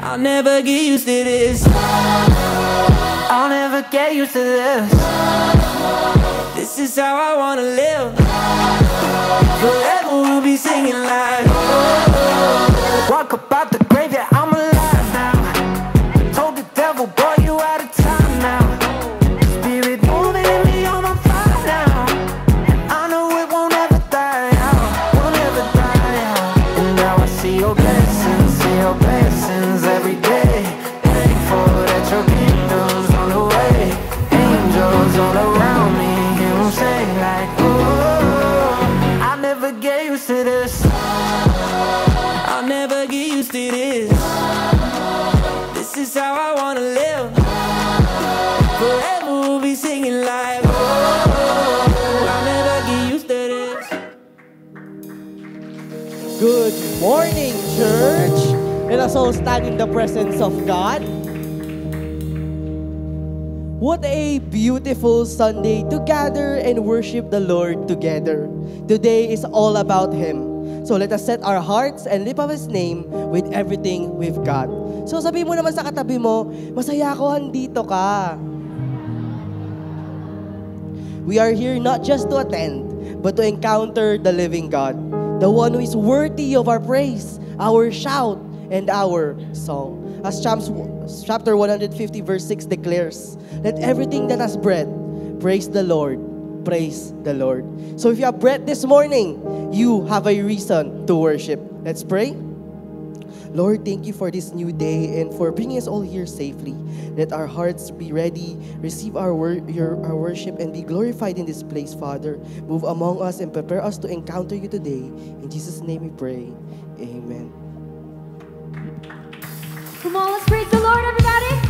I'll never get used to this. I'll never get used to this. This is how I wanna live. Forever we'll be singing like walk up out the grave, yeah, I'm alive now. Told the devil, boy, you out of time now. Spirit moving in me on my fire now. And I know it won't ever die out, won't ever die out. And now I see your blessings every day. Thankful that your kingdom's on the way. Angels all around me, hear them sing like, oh, I'll never get used to this. I'll never get used to this. This is how I wanna live. Forever we'll be singing like, oh, I'll never get used to this. Good morning, church. Let us all stand in the presence of God. What a beautiful Sunday to gather and worship the Lord together. Today is all about Him. So let us set our hearts and lift up His name with everything we've got. So sabihin mo naman sa katabi mo, masaya ako, andito ka. We are here not just to attend, but to encounter the living God, the one who is worthy of our praise, our shout, and our song. As Psalms chapter 150 verse 6 declares, let everything that has breath praise the Lord. Praise the Lord. So if you have breath this morning, you have a reason to worship. Let's pray. Lord, thank you for this new day and for bringing us all here safely. Let our hearts be ready, receive our worship, and be glorified in this place, Father. Move among us and prepare us to encounter you today. In Jesus' name we pray. Amen. Come on, let's praise the Lord, everybody.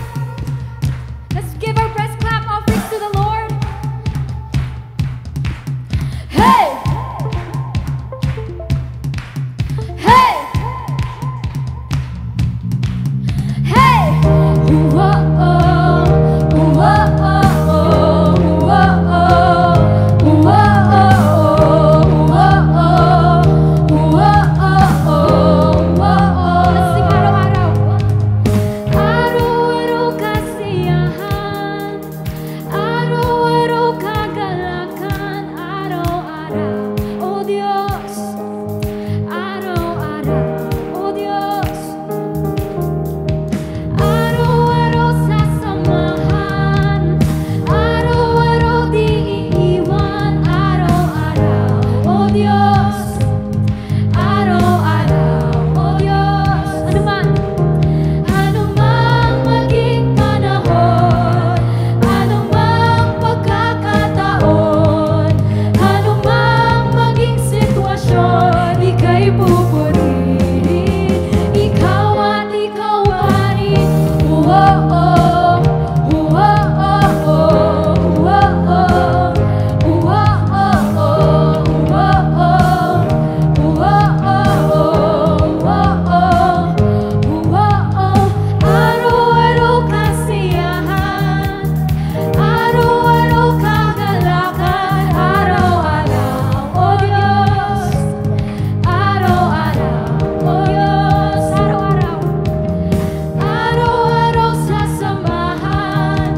Let's give our best clap offerings to the Lord. Hey! Hey! Hey! Ooh-oh-oh. Ooh-oh-oh. Ooh-oh-oh. Ooh-oh-oh. Ooh-oh-oh. Ooh-oh-oh. Let's sing araw-araw. Araw-araw kasiyahan, araw-araw kagalakan, araw-araw, oh Diyos, araw-araw, oh Diyos, araw-araw sasamahan, araw-araw di iiwan, araw-araw, oh Diyos, araw-araw, oh Diyos, anumang maging panahon, anumang pagkakataon, anumang maging sitwasyon, ika'y pupurihin, ikaw at ikaw pa rin. Uwo-oh, uwo-oh, uwo-oh, uwo-oh, uwo-oh, uwo-oh, araw-araw kasiyahan, araw-araw kagalakan, araw-araw, oh Diyos, araw-araw, oh Diyos, araw-araw, araw-araw sasamahan,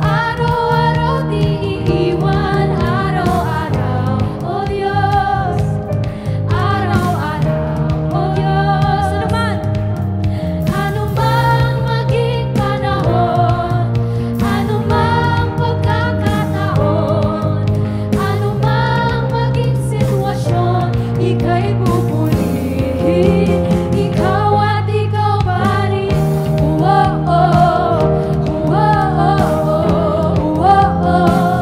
araw-araw di iiwan, araw-araw, oh Diyos, araw-araw, oh Diyos, anumang maging panahon, anumang pagkakataon, anumang maging sitwasyon, ika'y pupurihin, ikaw at ikaw pa rin. Uwo-oh, uwo-oh, uwo-oh, uwo-oh,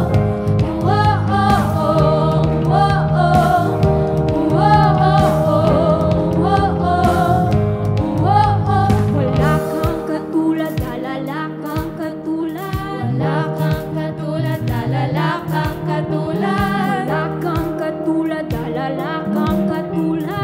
wala kang katulad, lalala kang katulad, wala kang katulad, lalala kang katulad, wala kang katulad, lalala kang katulad.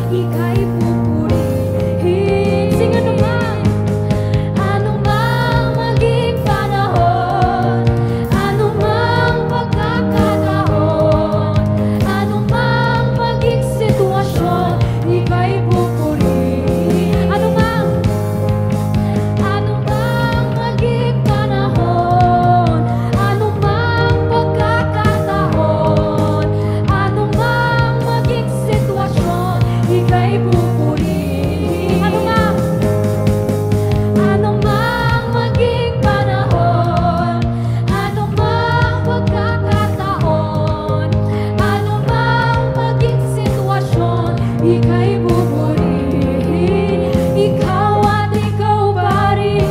ika'y pupurihin. Sing anumang maging panahon, anumang pagkakataon, anumang maging sitwasyon, ika'y pupurihin. Anumang maging panahon, anumang pagkakataon, anumang maging sitwasyon, ika'y pupurihin. Anumang maging panahon, anumang pagkakataon, anumang maging sitwasyon, ika'y pupurihin. Ikaw at ikaw pa rin.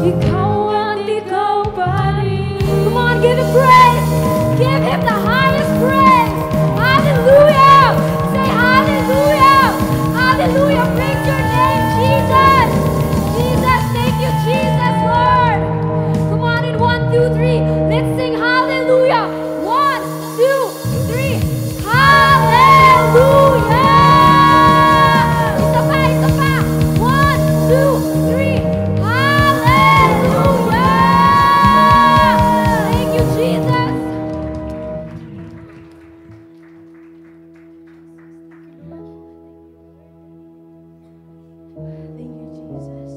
Ikaw at ikaw pa rin. Come on, give him praise. Give him the highest praise. Hallelujah. Say hallelujah. Hallelujah. Praise your name, Jesus. Jesus, thank you, Jesus, Lord. Come on, in 1, 2, 3. Let's sing hallelujah. 1, 2, 3. Hallelujah. Isa pa, isa pa. 1, 2, 3. Hallelujah. Thank you, Jesus. Thank you, Jesus.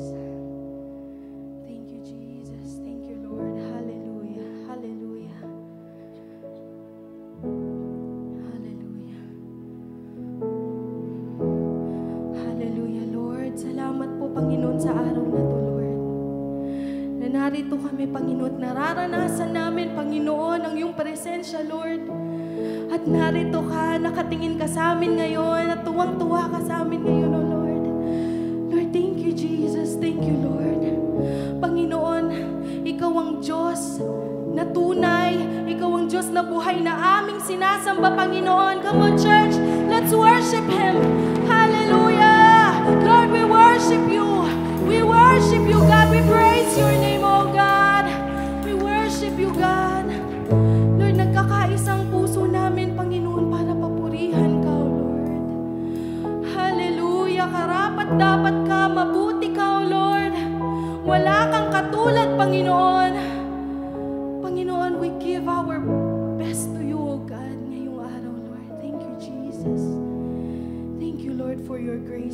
Thank you, Jesus. Thank you, Lord. Hallelujah. Hallelujah. Hallelujah. Hallelujah, Lord. Salamat po, Panginoon, sa araw na to, Lord. Na narito kami, Panginoon, nararanasan namin, Panginoon, ang iyong presensya, Lord. At narito ka, nakatingin ka sa amin ngayon, at tuwang-tuwa ka sa amin ngayon, O Lord. Lord, thank you, Jesus. Thank you, Lord. Panginoon, ikaw ang Diyos na tunay. Ikaw ang Diyos na buhay na aming sinasamba, Panginoon. Come on, church. Let's worship Him. Hallelujah. Lord, we worship you. We worship you, God. We praise your name, oh God. We worship you, God. Lord, nagkakaisang puso namin, Panginoon, para papurihan ka, oh Lord. Hallelujah. Karapat dapat ka, mabuti ka, oh Lord. Wala kang katulad, Panginoon. Panginoon, we give our best to you, oh God, ngayong araw, Lord. Thank you, Jesus. Thank you, Lord, for your grace.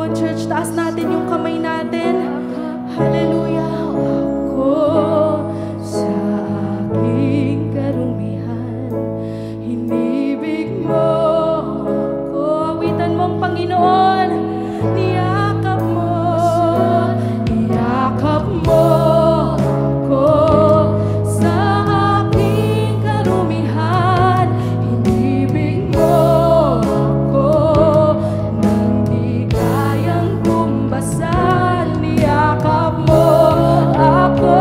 Come on, church, taas natin yung kamay natin. Hallelujah. Ako sa aking karumihan, hinibig mo ako. Awitan mo ang Panginoon. Niyakap mo ako sa aking karumihan. Hinibig mo ako nang di kayang tumbasan. Niyakap mo ako.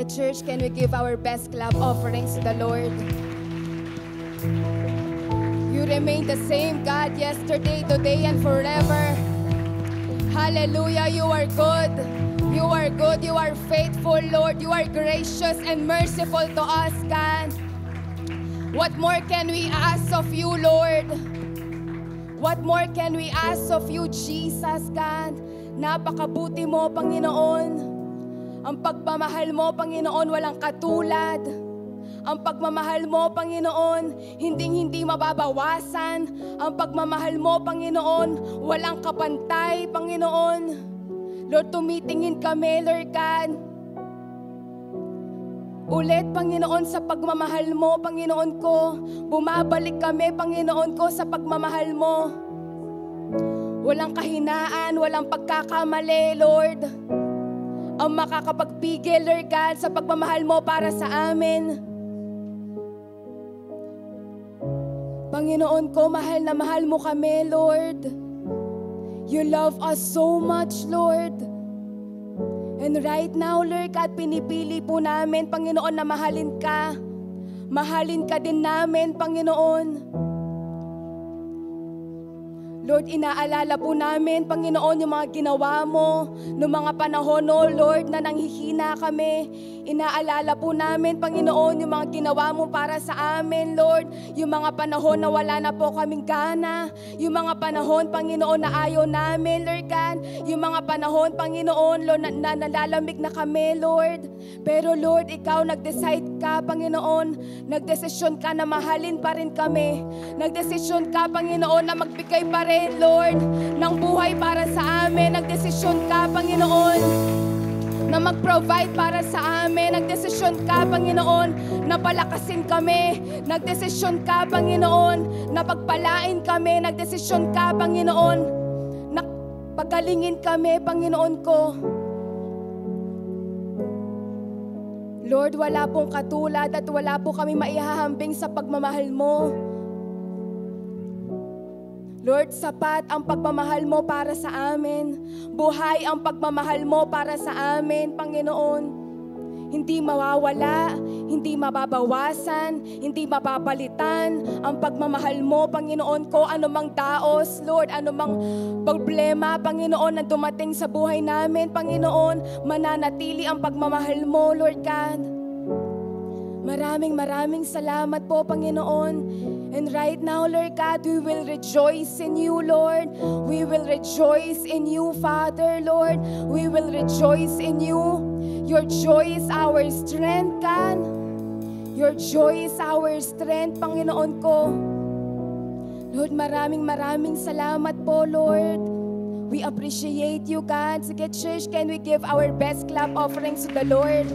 Sige, church, can we give our best clap offerings to the Lord? You remain the same God yesterday, today, and forever. Hallelujah, you are good. You are good, you are faithful, Lord. You are gracious and merciful to us, God. What more can we ask of you, Lord? What more can we ask of you, Jesus, God? Napakabuti mo, Panginoon. Ang pagmamahal mo, Panginoon, walang katulad. Ang pagmamahal mo, Panginoon, hindi mababawasan. Ang pagmamahal mo, Panginoon, walang kapantay, Panginoon. Lord, tumitingin kami, Lord God. Ulit, Panginoon, sa pagmamahal mo, Panginoon ko. Bumabalik kami, Panginoon ko, sa pagmamahal mo. Walang kahinaan, walang pagkakamali, Lord. Ang makakapagpigil, Lord God, sa pagmamahal mo para sa amin. Panginoon ko, mahal na mahal mo kami, Lord. You love us so much, Lord. And right now, Lord God, pinipili po namin, Panginoon, na mahalin ka. Mahalin ka din namin, Panginoon. Lord, inaalala po namin, Panginoon, yung mga ginawa mo noong mga panahon, no, Lord, na nanghihina kami. Inaalala po namin, Panginoon, yung mga ginawa mo para sa amin, Lord. Yung mga panahon na wala na po kaming gana. Yung mga panahon, Panginoon, na ayaw namin, Lord God. Yung mga panahon, Panginoon, Lord, na nalalamig na kami, Lord. Pero, Lord, ikaw nag-decide ka, Panginoon. Nagdesisyon ka na mahalin pa rin kami. Nagdesisyon ka, Panginoon, na magbigay pa rin, Lord, ng buhay para sa amin. Nagdesisyon ka, Panginoon, na mag-provide para sa amin. Nagdesisyon ka, Panginoon, na palakasin kami. Nagdesisyon ka, Panginoon, na pagpalain kami. Nagdesisyon ka, Panginoon, na pagalingin kami, Panginoon ko. Lord, wala pong katulad at wala po kami maihahambing sa pagmamahal mo. Lord, sapat ang pagmamahal mo para sa amin. Buhay ang pagmamahal mo para sa amin, Panginoon. Hindi mawawala, hindi mababawasan, hindi mapapalitan ang pagmamahal mo, Panginoon ko. Anumang daos, Lord, anumang problema, Panginoon, na dumating sa buhay namin, Panginoon, mananatili ang pagmamahal mo, Lord God. Maraming salamat po, Panginoon. And right now, Lord God, we will rejoice in you, Lord. We will rejoice in you, Father, Lord. We will rejoice in you. Your joy is our strength, God. Your joy is our strength, Panginoon ko. Lord, maraming salamat po, Lord. We appreciate you, God. Sige, church, can we give our best clap offerings to the Lord?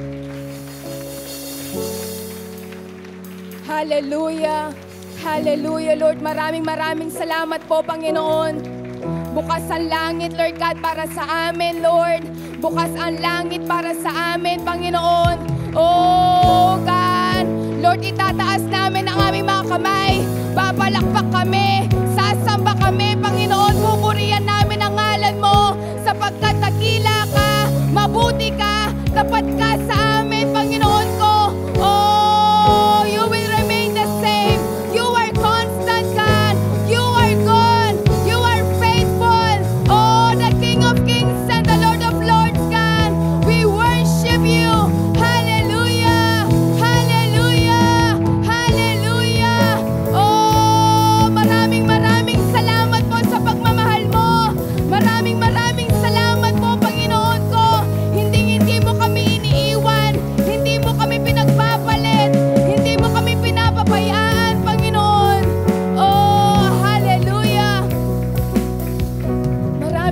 Hallelujah. Hallelujah, Lord. Maraming salamat po, Panginoon. Bukas ang langit, Lord God, para sa amin, Lord. Bukas ang langit para sa amin, Panginoon. Oh, God. Lord, itataas namin ang aming mga kamay. Papalakpak kami. Sasamba kami, Panginoon. Pupurihan namin ang ngalan mo sapagkat dakila ka, mabuti ka, tapat ka sa amin, Panginoon ko. Oh, you will remain the same. You are constant, God. You are good. You are faithful. Oh, the King of Kings and the Lord of Lords, God. We worship you. Hallelujah. Hallelujah. Hallelujah. Oh, maraming salamat po sa pagmamahal mo. Maraming salamat po, Panginoon ko. Hindi mo kami iniiwan. Hindi mo kami pinagpapalit. Hindi mo kami pinapabayaan, Panginoon. Oh, hallelujah.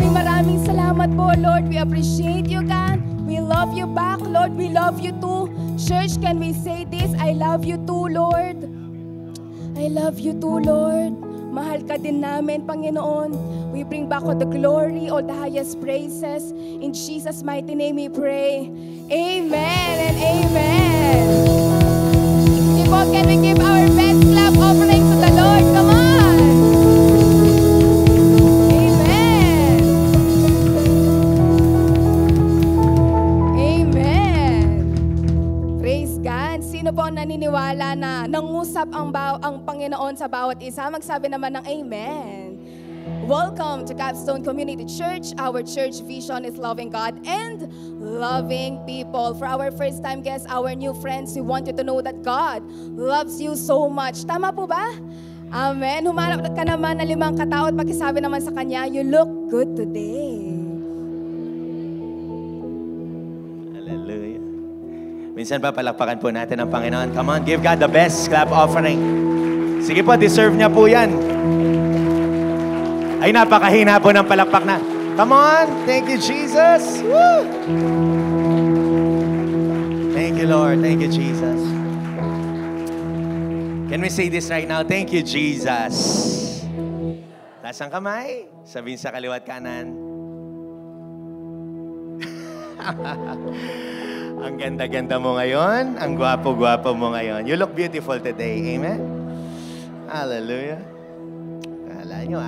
Maraming salamat po, Lord. We appreciate you, God. We love you back, Lord. We love you too. Church, can we say this? I love you too, Lord. I love you too, Lord. Mahal ka din namin, Panginoon. We bring back all the glory, all the highest praises. In Jesus' mighty name we pray. Amen and amen. People, can we give our best clap offering to the Lord? Come on. Amen. Amen. Sino po ang naniniwala na nangusap ang Panginoon sa bawat isa? Magsabi naman ng Amen. Welcome to Capstone Community Church. Our church vision is loving God and loving people. For our first-time guests, our new friends, we want you to know that God loves you so much. Tama po ba? Amen. Humanap ka naman ng 5 katao at pakisabi naman sa kanya, you look good today. Hallelujah. Minsan pa palakpakan po natin ang Panginoon. Come on, give God the best clap offering. Sige po, deserve niya po yan. Ay, napakahina po ng palakpak na. Come on, thank you, Jesus. Woo! Thank you, Lord. Thank you, Jesus. Can we say this right now? Thank you, Jesus. Taas ang kamay. Sabihin sa kaliwat kanan. Ang ganda-ganda mo ngayon. Ang gwapo-gwapo mo ngayon. You look beautiful today. Amen? Hallelujah. Kala nyo,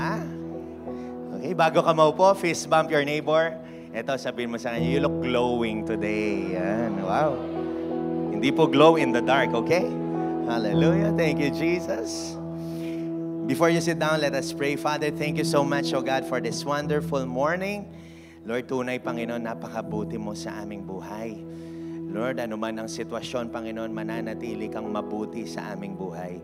Okay, bago ka maupo, fist bump your neighbor. Ito, sabihin mo sa kanya, you look glowing today. Yan, wow. Hindi po glow in the dark, okay? Hallelujah. Thank you, Jesus. Before you sit down, let us pray. Father, thank you so much, O God, for this wonderful morning. Lord, tunay, Panginoon, napakabuti mo sa aming buhay. Lord, anuman ang sitwasyon, Panginoon, mananatili kang mabuti sa aming buhay.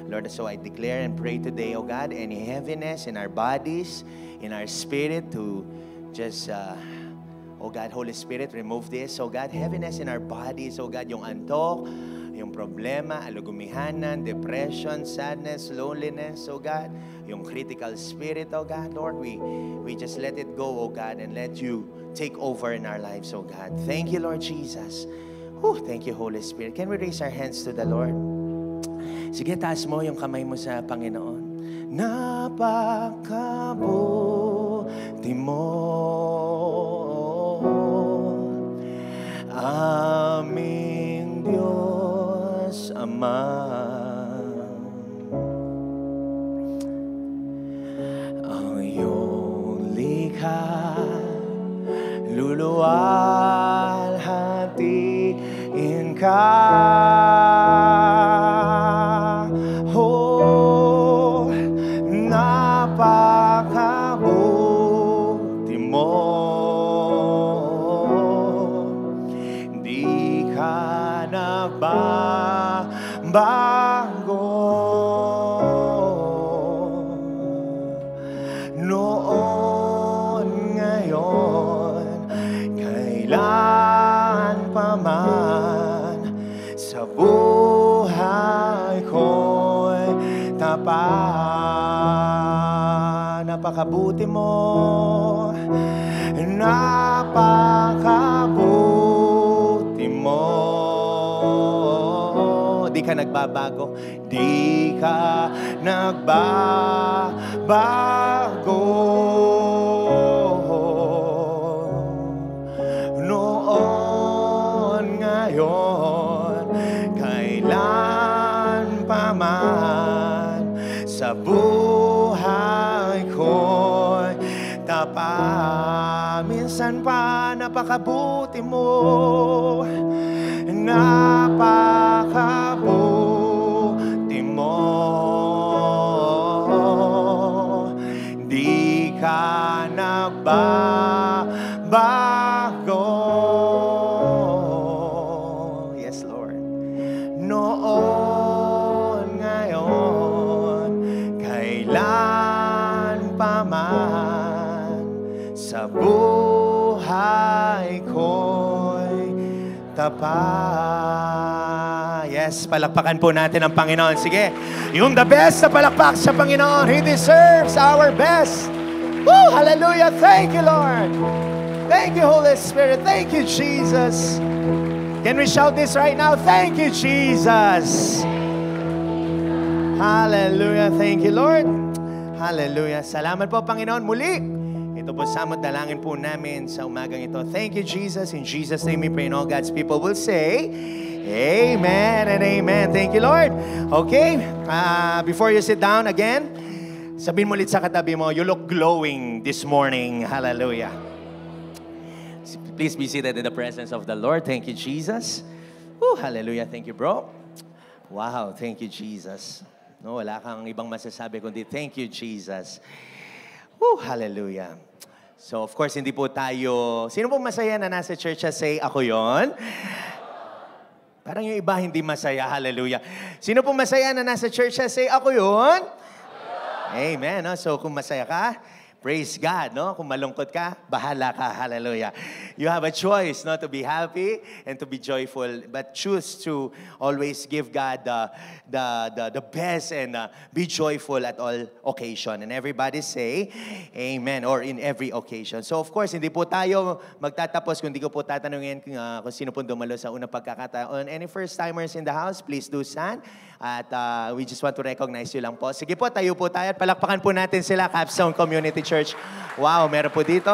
Lord, so I declare and pray today, O God, any heaviness in our bodies, in our spirit, to just, O God, Holy Spirit, remove this. O God, heaviness in our bodies, O God, yung antok, yung problema, alugumihanan, depression, sadness, loneliness, O God, yung critical spirit, O God, Lord, we just let it go, O God, and let you take over in our lives, O God. Thank you, Lord Jesus. Whew, thank you, Holy Spirit. Can we raise our hands to the Lord? Sige, taas mo yung kamay mo sa Panginoon. Napakabuti mo, aming Diyos Ama. Ang iyong likha, luluwalhatiin ka. Napakabuti mo, di ka nagbabago. Noon, ngayon, kailan pa man, sa buhay ko'y tapat. Napakabuti mo, napakabuti mo. Di ka nagbabago, di ka nagbabago. Noon, ngayon, kailan pa man, sa buhay ko'y tapat. Minsan pa napakabuti mo, napakabuti mo. Di ka nagbabago. Yes, Lord. Noon, ngayon, kailan pa man, sa buhay ko'y tapat. Yes, palakpakan po natin ang Panginoon. Sige, yung the best na palakpak sa Panginoon. He deserves our best. Woo! Hallelujah! Thank you, Lord. Thank you, Holy Spirit. Thank you, Jesus. Can we shout this right now? Thank you, Jesus. Hallelujah. Thank you, Lord. Hallelujah. Salamat po, Panginoon. Muli, ito po samot dalangin po namin sa umagang ito. Thank you, Jesus. In Jesus' name we pray, and all God's people will say, Amen and amen. Thank you, Lord. Okay, before you sit down again, sabihin mo ulit sa katabi mo, you look glowing this morning. Hallelujah. Please be seated in the presence of the Lord. Thank you, Jesus. Hallelujah. Thank you, bro. Wow, thank you, Jesus. No, wala kang ibang masasabi kundi thank you, Jesus. Woo, hallelujah. So, of course, hindi po tayo... Sino po masaya na nasa church na say, ako yon? Parang yung iba hindi masaya, hallelujah. Sino po masaya na nasa church na say, ako yon? Amen. No? So, kung masaya ka, praise God, no? Kung malungkot ka, bahala ka. Hallelujah. You have a choice, no, to be happy and to be joyful, but choose to always give God the best and be joyful at all occasion. And everybody say, Amen, or in every occasion. So, of course, hindi po tayo magtatapos kung hindi ko po tatanungin kung sino po dumalo sa unang pagkakataon. Any first-timers in the house, please do stand. At we just want to recognize you lang po. Sige po, tayo po tayo at palakpakan po natin sila, Capstone Community Church. Wow, meron po dito.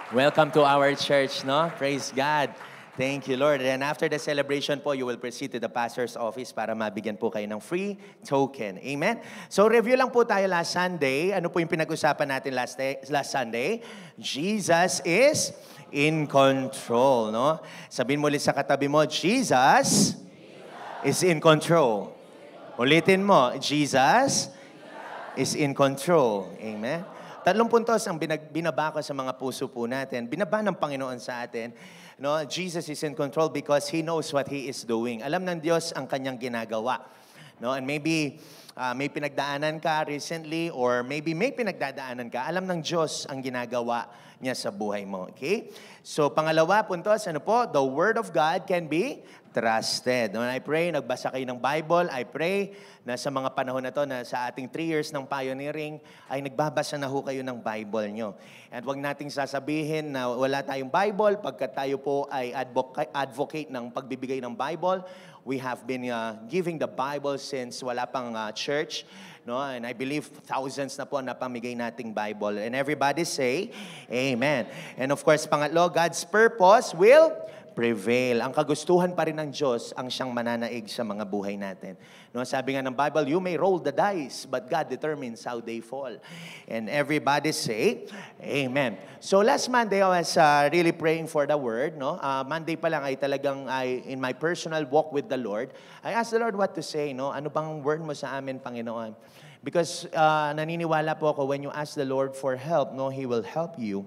Welcome to our church, no? Praise God. Thank you, Lord. And after the celebration po, you will proceed to the pastor's office para mabigyan po kayo ng free token. Amen? So, review lang po tayo last Sunday. Ano po yung pinag-usapan natin last Sunday? Jesus is in control, no? Sabihin mo ulit sa katabi mo, Jesus is in control. Ulitin mo, Jesus is in control. Amen? 3 puntos ang binaba ko sa mga puso po natin. Binaba ng Panginoon sa atin. No? Jesus is in control because He knows what He is doing. Alam ng Diyos ang kanyang ginagawa. No? And maybe may pinagdaanan ka recently or maybe may pinagdadaanan ka. Alam ng Diyos ang ginagawa niya sa buhay mo. Okay? So, pangalawa puntos, ano po? The Word of God can be trusted. When I pray, nagbasa kayo ng Bible, I pray na sa mga panahon na to, na sa ating 3 years ng pioneering, ay nagbabasa na ho kayo ng Bible nyo. At wag nating sasabihin na wala tayong Bible, pagkat tayo po ay advocate ng pagbibigay ng Bible. We have been giving the Bible since wala pang church. No? And I believe thousands na po na pamigay nating Bible. And everybody say, Amen. And of course, pangatlo, God's purpose will prevail. Ang kagustuhan pa rin ng Diyos ang siyang mananaig sa mga buhay natin. No, sabi nga ng Bible, you may roll the dice, but God determines how they fall. And everybody say, Amen. So last Monday, I was really praying for the Word. No? Monday pa lang ay talagang in my personal walk with the Lord, I asked the Lord what to say. No? Ano bang word mo sa amin, Panginoon? Because naniniwala po ako, when you ask the Lord for help, no, He will help you.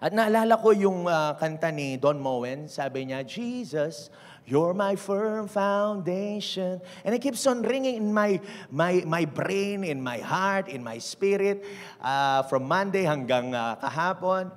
At naalala ko yung kanta ni Don Moen, sabi niya, Jesus, you're my firm foundation. And it keeps on ringing in my brain, in my heart, in my spirit, from Monday hanggang kahapon.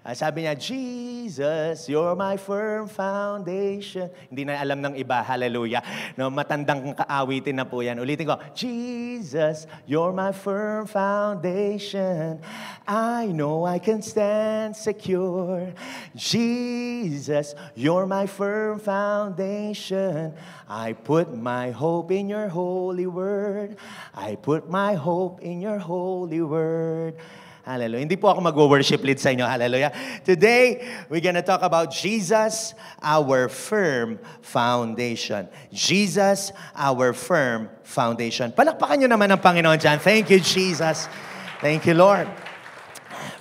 Sabi niya, Jesus, you're my firm foundation. Hindi na alam ng iba, hallelujah. No, matandang kaawitin na po yan. Ulitin ko, Jesus, you're my firm foundation. I know I can stand secure. Jesus, you're my firm foundation. I put my hope in your holy word. I put my hope in your holy word. Hallelujah. Hindi po ako mag-worship lead sa inyo. Hallelujah. Today, we're gonna talk about Jesus, our firm foundation. Jesus, our firm foundation. Palakpakan nyo naman ang Panginoon dyan. Thank you, Jesus. Thank you, Lord.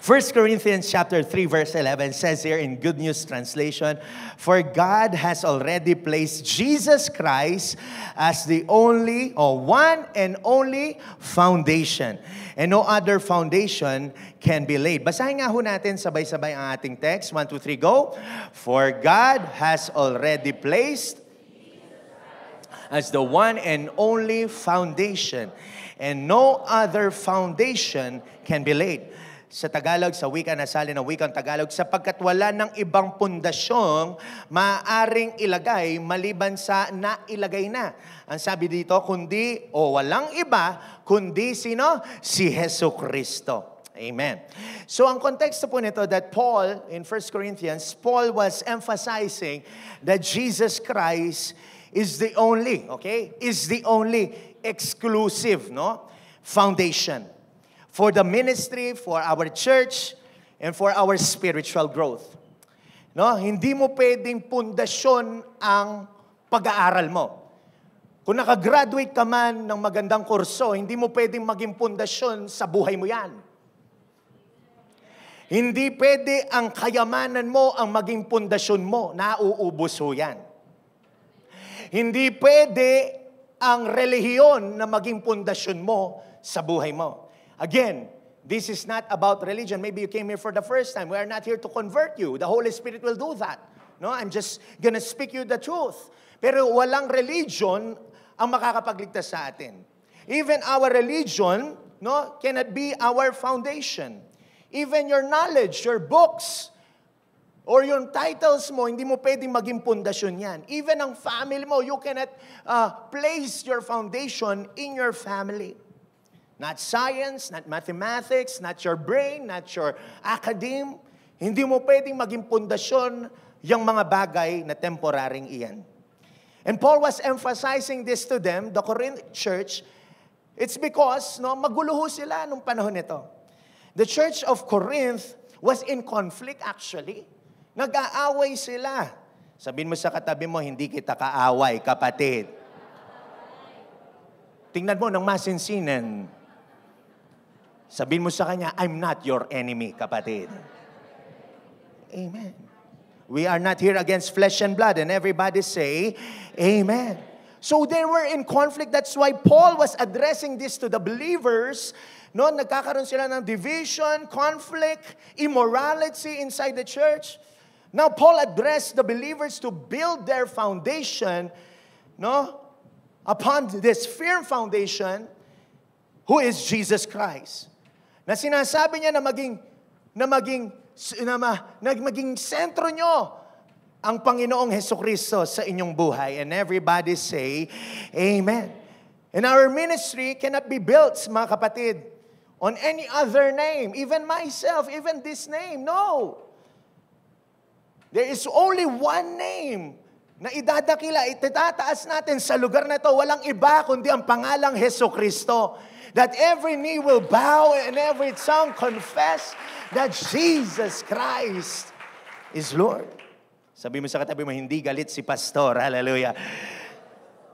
1 Corinthians chapter 3 verse 11 says here in Good News Translation, for God has already placed Jesus Christ as the only or one and only foundation. And no other foundation can be laid. Basahin nga ho natin sabay-sabay ang ating text. 1, 2, 3, go. For God has already placed as the one and only foundation. And no other foundation can be laid. Sa Tagalog, sa wika na salin ng wikang Tagalog, sapagkat wala ng ibang pundasyong maaaring ilagay maliban sa nailagay na. Ang sabi dito, kundi, o walang iba, kundi sino? Si Jesucristo. Amen. So ang konteksto po nito that Paul, in 1 Corinthians, Paul was emphasizing that Jesus Christ is the only, okay? Is the only exclusive, no? Foundation for the ministry, for our church, and for our spiritual growth. No? Hindi mo pwedeng pundasyon ang pag-aaral mo. Kung nakagraduate ka man ng magandang kurso, hindi mo pwedeng maging pundasyon sa buhay mo yan. Hindi pwede ang kayamanan mo ang maging pundasyon mo, nauubos ho yan. Hindi pwede ang relihiyon na maging pundasyon mo sa buhay mo. Again, this is not about religion. Maybe you came here for the first time. We are not here to convert you. The Holy Spirit will do that. No, I'm just gonna speak you the truth. Pero walang religion ang makakapagligtas sa atin. Even our religion, no, cannot be our foundation. Even your knowledge, your books, or yung titles mo, hindi mo pwedeng maging pundasyon yan. Even ang family mo, you cannot place your foundation in your family. Not science, not mathematics, not your brain, not your academe. Hindi mo pwedeng maging pundasyon yung mga bagay na temporaring iyan. And Paul was emphasizing this to them, the Corinth church. It's because magulo sila nung panahon nito. The church of Corinth was in conflict actually. Nag-aaway sila. Sabihin mo sa katabi mo, hindi kita kaaway, kapatid. Tingnan mo ng masinsinan. Sabihin mo sa kanya, I'm not your enemy, kapatid. Amen. We are not here against flesh and blood. And everybody say, Amen. So they were in conflict. That's why Paul was addressing this to the believers. No, nagkakaroon sila ng division, conflict, immorality inside the church. Now, Paul addressed the believers to build their foundation, upon this firm foundation, who is Jesus Christ. Na sinasabi niya na maging sentro nyo ang Panginoong Hesukristo sa inyong buhay. And everybody say, Amen. And our ministry cannot be built, mga kapatid, on any other name. Even myself, even this name. No. There is only one name na idadakila, itataas natin sa lugar na ito. Walang iba kundi ang pangalang Hesukristo. That every knee will bow and every tongue confess that Jesus Christ is Lord. Sabi mo sa katabi mo, hindi galit si pastor. Hallelujah.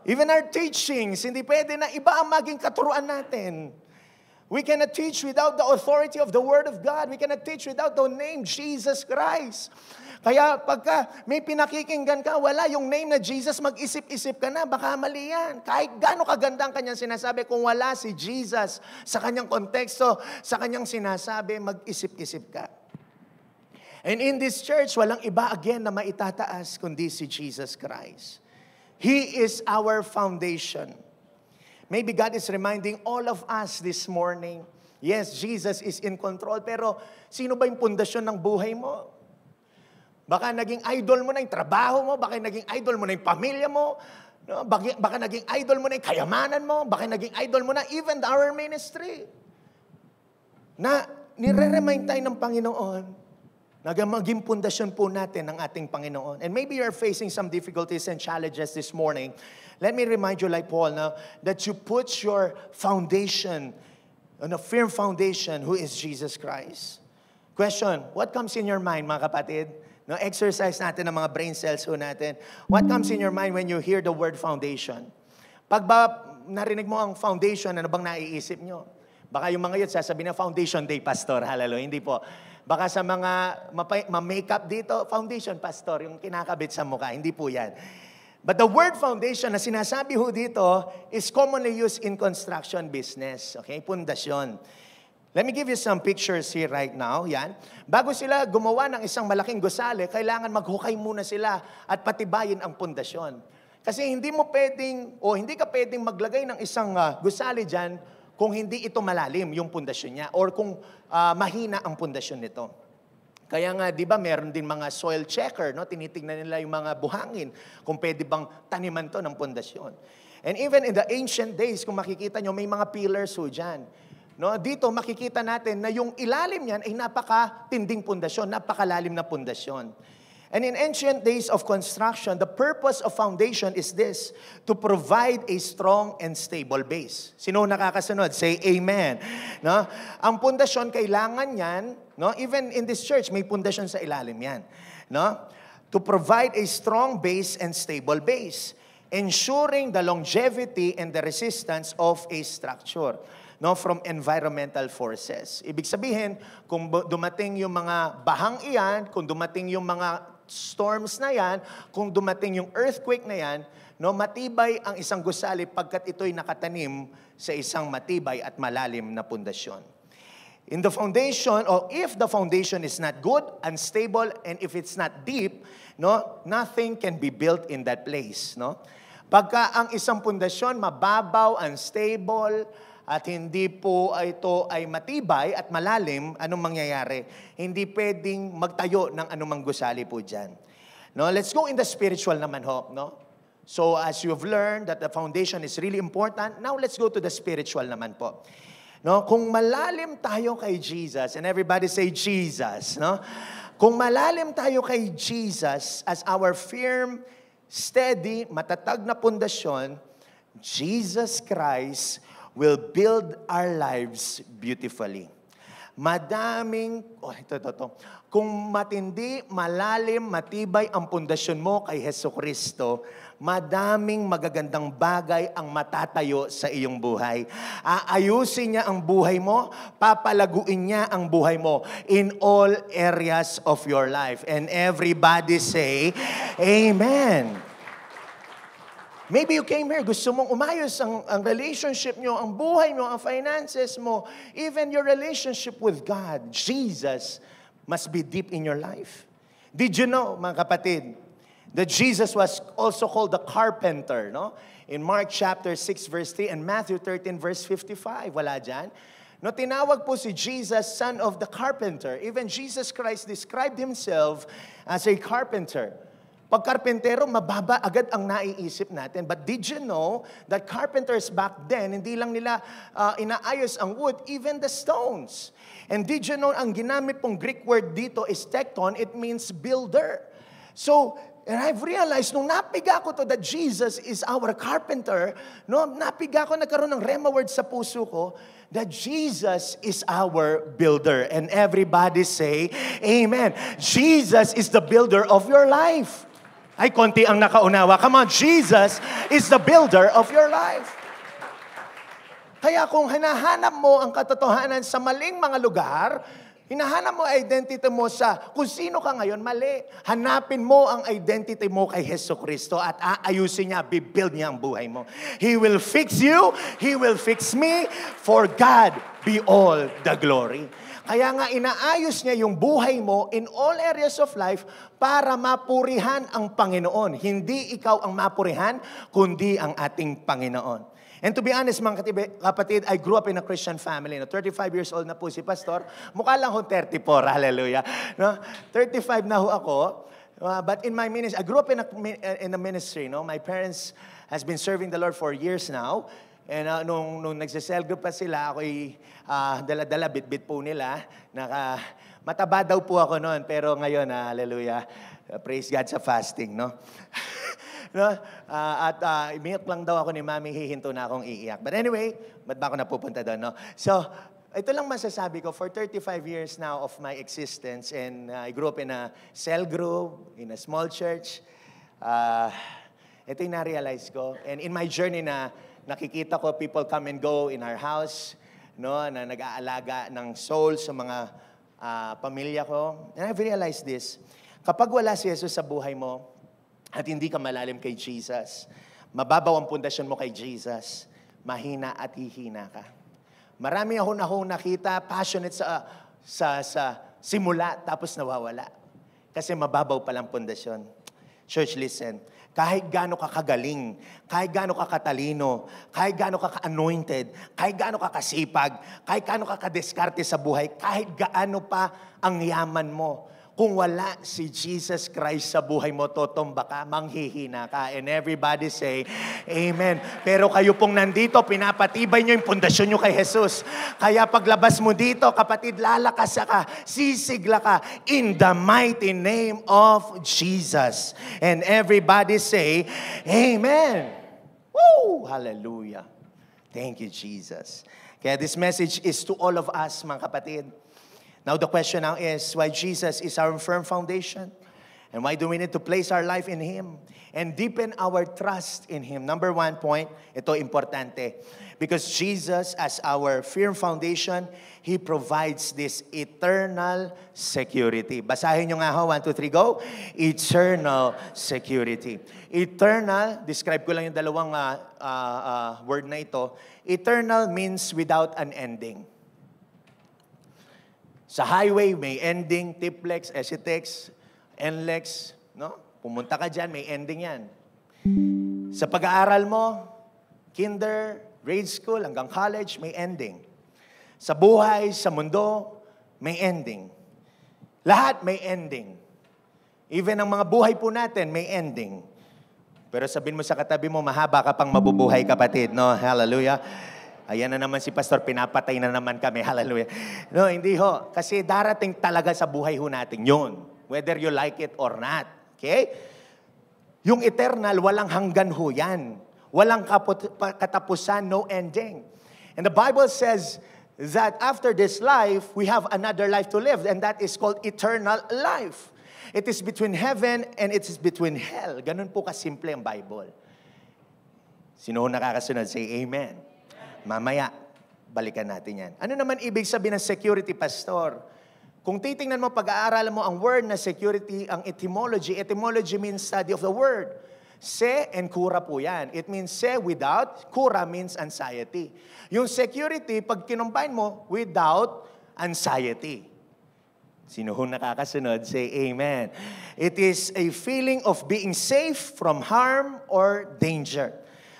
Even our teachings, hindi pwede na iba ang maging katuruan natin. We cannot teach without the authority of the Word of God. We cannot teach without the name Jesus Christ. Kaya pagka may pinakikinggan ka, wala yung name na Jesus, mag-isip-isip ka na, baka mali yan. Kahit gaano kaganda ang kanyang sinasabi, kung wala si Jesus sa kanyang konteksto, sa kanyang sinasabi, mag-isip-isip ka. And in this church, walang iba again na maitataas kundi si Jesus Christ. He is our foundation. Maybe God is reminding all of us this morning, yes, Jesus is in control, pero sino ba yung pundasyon ng buhay mo? Baka naging idol mo na yung trabaho mo, baka naging idol mo na yung pamilya mo, baka naging idol mo na yung kayamanan mo, baka naging idol mo na even our ministry. Na nire-remind tayo ng Panginoon na maging pundasyon po natin ng ating Panginoon. And maybe you're facing some difficulties and challenges this morning. Let me remind you like Paul now, that you put your foundation on a firm foundation who is Jesus Christ. Question, what comes in your mind mga kapatid? No, exercise natin ang mga brain cells ho natin. What comes in your mind when you hear the word foundation? Pag ba narinig mo ang foundation, ano bang naiisip nyo? Baka yung mga yun sasabihin na foundation day, pastor. Hallelujah. Hindi po. Baka sa mga ma-makeup dito, foundation, pastor, yung kinakabit sa mukha. Hindi po yan. But the word foundation na sinasabi ho dito is commonly used in construction business. Okay? Pundasyon. Let me give you some pictures here right now. Yan. Bago sila gumawa ng isang malaking gusali, kailangan maghukay muna sila at patibayin ang pundasyon. Kasi hindi mo pwedeng, o hindi ka pwedeng maglagay ng isang gusali dyan kung hindi ito malalim yung pundasyon niya or kung mahina ang pundasyon nito. Kaya nga, di ba, meron din mga soil checker, no? Tinitingnan nila yung mga buhangin kung pwede bang taniman to ng pundasyon. And even in the ancient days, kung makikita nyo, may mga pillars ho dyan. No, dito makikita natin na yung ilalim niyan ay napaka-tinding pundasyon, napakalalim na pundasyon. And in ancient days of construction, the purpose of foundation is this, to provide a strong and stable base. Sino nakakasunod? Say amen. No? Ang pundasyon, kailangan yan, no? Even in this church, may pundasyon sa ilalim yan. No? To provide a strong base and stable base, ensuring the longevity and the resistance of a structure. No, from environmental forces. Ibig sabihin, kung dumating yung mga bahang iyan, kung dumating yung mga storms na yan, kung dumating yung earthquake na yan, no, matibay ang isang gusali pagkat ito'y nakatanim sa isang matibay at malalim na pundasyon. In the foundation, or if the foundation is not good, unstable, and if it's not deep, no, nothing can be built in that place, no? Pagka ang isang pundasyon mababaw, unstable, at hindi po ito ay matibay at malalim, anong mangyayari? Hindi pwedeng magtayo ng anumang gusali po dyan. No, let's go in the spiritual naman ho, no? So as you've learned that the foundation is really important, now let's go to the spiritual naman po. No, kung malalim tayo kay Jesus, and everybody say Jesus, no? Kung malalim tayo kay Jesus as our firm, steady, matatag na pundasyon, Jesus Christ will build our lives beautifully. Madaming, kung matindi, malalim, matibay ang pundasyon mo kay Hesukristo, madaming magagandang bagay ang matatayo sa iyong buhay. Aayusin niya ang buhay mo, papalaguin niya ang buhay mo in all areas of your life. And everybody say, Amen. Maybe you came here, gusto mong umayos ang relationship nyo, ang buhay nyo, ang finances mo, even your relationship with God. Jesus must be deep in your life. Did you know, mga kapatid, that Jesus was also called the carpenter, no? In Mark chapter 6 verse 3 and Matthew 13 verse 55. Wala dyan. No, tinawag po si Jesus, son of the carpenter. Even Jesus Christ described himself as a carpenter. Pag karpentero, mababa agad ang naiisip natin. But did you know that carpenters back then, hindi lang nila inaayos ang wood, even the stones. And did you know, ang ginamit pong Greek word dito is tekton, it means builder. So, and I've realized, nung napiga ko to that Jesus is our carpenter, no, napiga ko, nagkaroon ng rema word sa puso ko, that Jesus is our builder. And everybody say, Amen. Jesus is the builder of your life. Ay, konti ang nakaunawa. Come on, Jesus is the builder of your life. Kaya kung hinahanap mo ang katotohanan sa maling mga lugar, hinahanap mo identity mo sa kung sino ka ngayon, mali. Hanapin mo ang identity mo kay Hesukristo at aayusin niya, bibuild niya ang buhay mo. He will fix you, He will fix me, for God be all the glory. Kaya nga inaayos niya yung buhay mo in all areas of life para mapurihan ang Panginoon. Hindi ikaw ang mapurihan, kundi ang ating Panginoon. And to be honest, mga kapatid, I grew up in a Christian family. No? 35 years old na po si Pastor. Mukha lang ho 34, hallelujah. No? 35 na ho ako. But in my ministry, I grew up in a ministry. No? My parents has been serving the Lord for years now. And nung nagsisell group pa sila, ako'y dala-dala, bit-bit po nila. Mataba daw po ako noon, pero ngayon, hallelujah, praise God sa fasting, no? No? Iyak lang daw ako ni Mami, hihinto na akong iiyak. But anyway, ba't ba ako napupunta doon, no? So, ito lang masasabi ko, for 35 years now of my existence, and I grew up in a cell group, in a small church, ito yung na-realize ko. And in my journey na nakikita ko people come and go in our house, no, na nag-aalaga ng soul sa mga pamilya ko. And I've realized this. Kapag wala si Jesus sa buhay mo at hindi ka malalim kay Jesus, mababaw ang pundasyon mo kay Jesus, mahina at hihina ka. Marami akong nakita, passionate sa simula, tapos nawawala. Kasi mababaw palang pundasyon. Church, listen. Kahit gaano ka kagaling, kahit gaano ka katalino, kahit gaano ka ka-anointed, kahit gaano ka kasipag, kahit gaano ka kadiskarte sa buhay, kahit gaano pa ang yaman mo, kung wala si Jesus Christ sa buhay mo, totomba ka, manghihina ka. And everybody say, Amen. Pero kayo pong nandito, pinapatibay nyo yung pundasyon nyo kay Jesus. Kaya paglabas mo dito, kapatid, lalakas ka, sisigla ka, in the mighty name of Jesus. And everybody say, Amen. Woo! Hallelujah. Thank you, Jesus. Kaya this message is to all of us, mga kapatid. Now the question now is, why Jesus is our firm foundation? And why do we need to place our life in Him? And deepen our trust in Him. Number 1 point, ito importante. Because Jesus, as our firm foundation, He provides this eternal security. Basahin nyo nga ho, 1, 2, 3, go. Eternal security. Eternal, describe ko lang yung dalawang word na ito. Eternal means without an ending. Sa highway, may ending, TIPLEX, SETEX, NLEX, no? Pumunta ka dyan, may ending yan. Sa pag-aaral mo, kinder, grade school, hanggang college, may ending. Sa buhay, sa mundo, may ending. Lahat may ending. Even ang mga buhay po natin, may ending. Pero sabihin mo sa katabi mo, mahaba ka pang mabubuhay, kapatid, no? Hallelujah. Ayan na naman si Pastor, pinapatay na naman kami. Hallelujah. No, hindi ho. Kasi darating talaga sa buhay ho natin yun. Whether you like it or not. Okay? Yung eternal, walang hanggan ho yan. Walang katapusan, no ending. And the Bible says that after this life, we have another life to live. And that is called eternal life. It is between heaven and it is between hell. Ganun po kasimple ang Bible. Sino nakakasunod? Say amen. Mamaya, balikan natin yan. Ano naman ibig sabihin ng security, Pastor? Kung titingnan mo, pag-aaralan mo ang word na security, ang etymology. Etymology means study of the word. Se and kura po yan. It means se without, kura means anxiety. Yung security, pag kinumbine mo, without anxiety. Sino ho nakakasunod? Say amen. It is a feeling of being safe from harm or danger.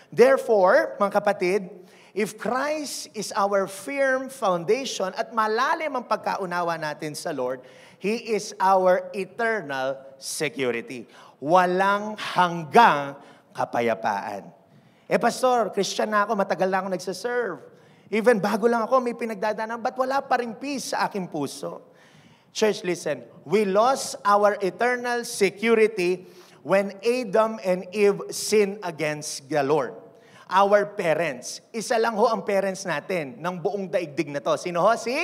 Therefore, mga kapatid, if Christ is our firm foundation at malalim ang pagkaunawa natin sa Lord, He is our eternal security. Walang hanggang kapayapaan. Pastor, Christian na ako, matagal na ako nagsaserve. Even bago lang ako, may pinagdadaanan, but wala pa ring peace sa aking puso. Church, listen, we lost our eternal security when Adam and Eve sinned against the Lord. Our parents. Isa lang ho ang parents natin ng buong daigdig na to. Sino ho? Si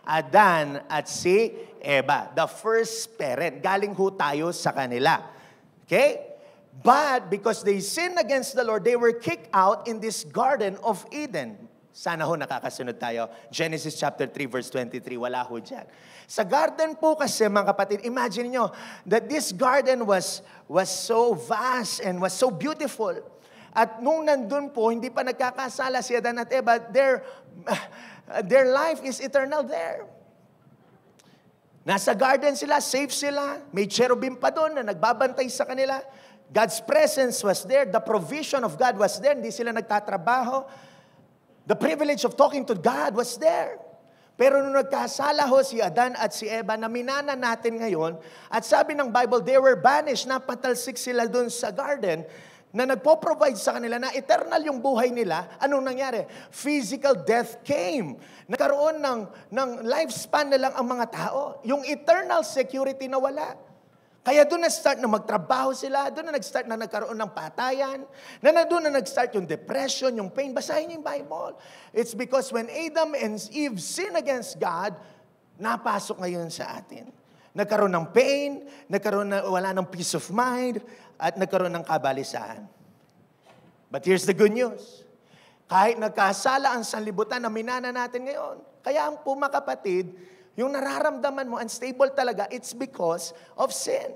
Adan at si Eva. The first parent. Galing ho tayo sa kanila. Okay? But because they sinned against the Lord, they were kicked out in this Garden of Eden. Sana ho nakakasunod tayo. Genesis chapter 3 verse 23. Wala ho dyan. Sa garden po kasi mga kapatid, imagine nyo that this garden was so vast and was so beautiful. At nung nandun po, hindi pa nagkakasala si Adan at Eva, their life is eternal there. Nasa garden sila, safe sila, may cherubim pa doon na nagbabantay sa kanila. God's presence was there, the provision of God was there, hindi sila nagtatrabaho. The privilege of talking to God was there. Pero nung nagkasala ho si Adan at si Eva, na minana natin ngayon, at sabi ng Bible, they were banished, napatalsik sila doon sa garden, na nagpo-provide sa kanila na eternal yung buhay nila. Anong nangyari? Physical death came. Nagkaroon ng lifespan na lang ang mga tao. Yung eternal security na wala. Kaya doon na-start na magtrabaho sila, doon na nag-start na nagkaroon ng patayan, doon na nag-start yung depression, yung pain. Basahin niyo yung Bible. It's because when Adam and Eve sin against God, napasok ngayon sa atin. Nagkaroon ng pain, wala ng peace of mind, at nagkaroon ng kabalisahan. But here's the good news. Kahit nagkasala ang sanlibutan na minana natin ngayon, kaya ang po mga kapatid, yung nararamdaman mo, unstable talaga, it's because of sin.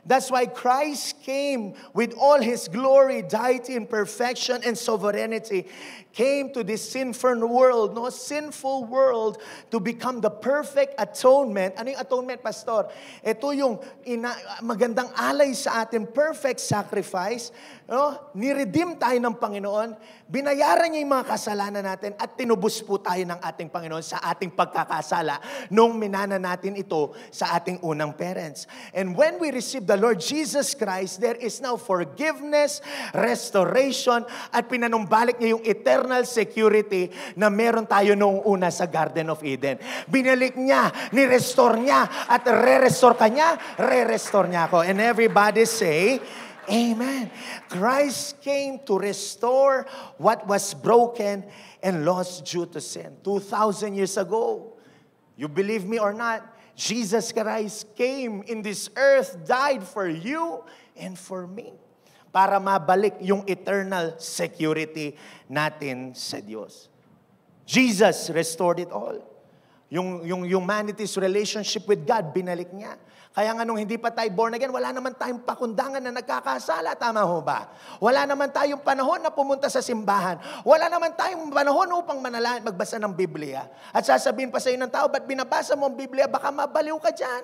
That's why Christ came with all His glory, deity, and perfection, and sovereignty, came to this sinful world, sinful world, to become the perfect atonement. Ano yung atonement, Pastor? Ito yung magandang alay sa atin, perfect sacrifice. Niredeem tayo ng Panginoon, binayaran niya yung mga kasalanan natin, at tinubos po tayo ng ating Panginoon sa ating pagkakasala nung minana natin ito sa ating unang parents. And when we receive the Lord Jesus Christ, there is now forgiveness, restoration, at pinanumbalik niya yung eternal security na meron tayo noong una sa Garden of Eden. Binalik niya, ni-restore niya, at re-restore ka niya, re-restore niya ako. And everybody say, Amen. Christ came to restore what was broken and lost due to sin. 2,000 years ago, you believe me or not, Jesus Christ came in this earth, died for you and for me. Para mabalik yung eternal security natin sa Diyos. Jesus restored it all. Yung humanity's relationship with God, binalik niya. Kaya nga nung hindi pa tayo born again, wala naman tayong pakundangan na nagkakasala. Tama ho ba? Wala naman tayong panahon na pumunta sa simbahan. Wala naman tayong panahon upang manalangin, magbasa ng Biblia. At sasabihin pa sa iyo ng tao, ba't binabasa mo ang Biblia? Baka mabaliw ka dyan.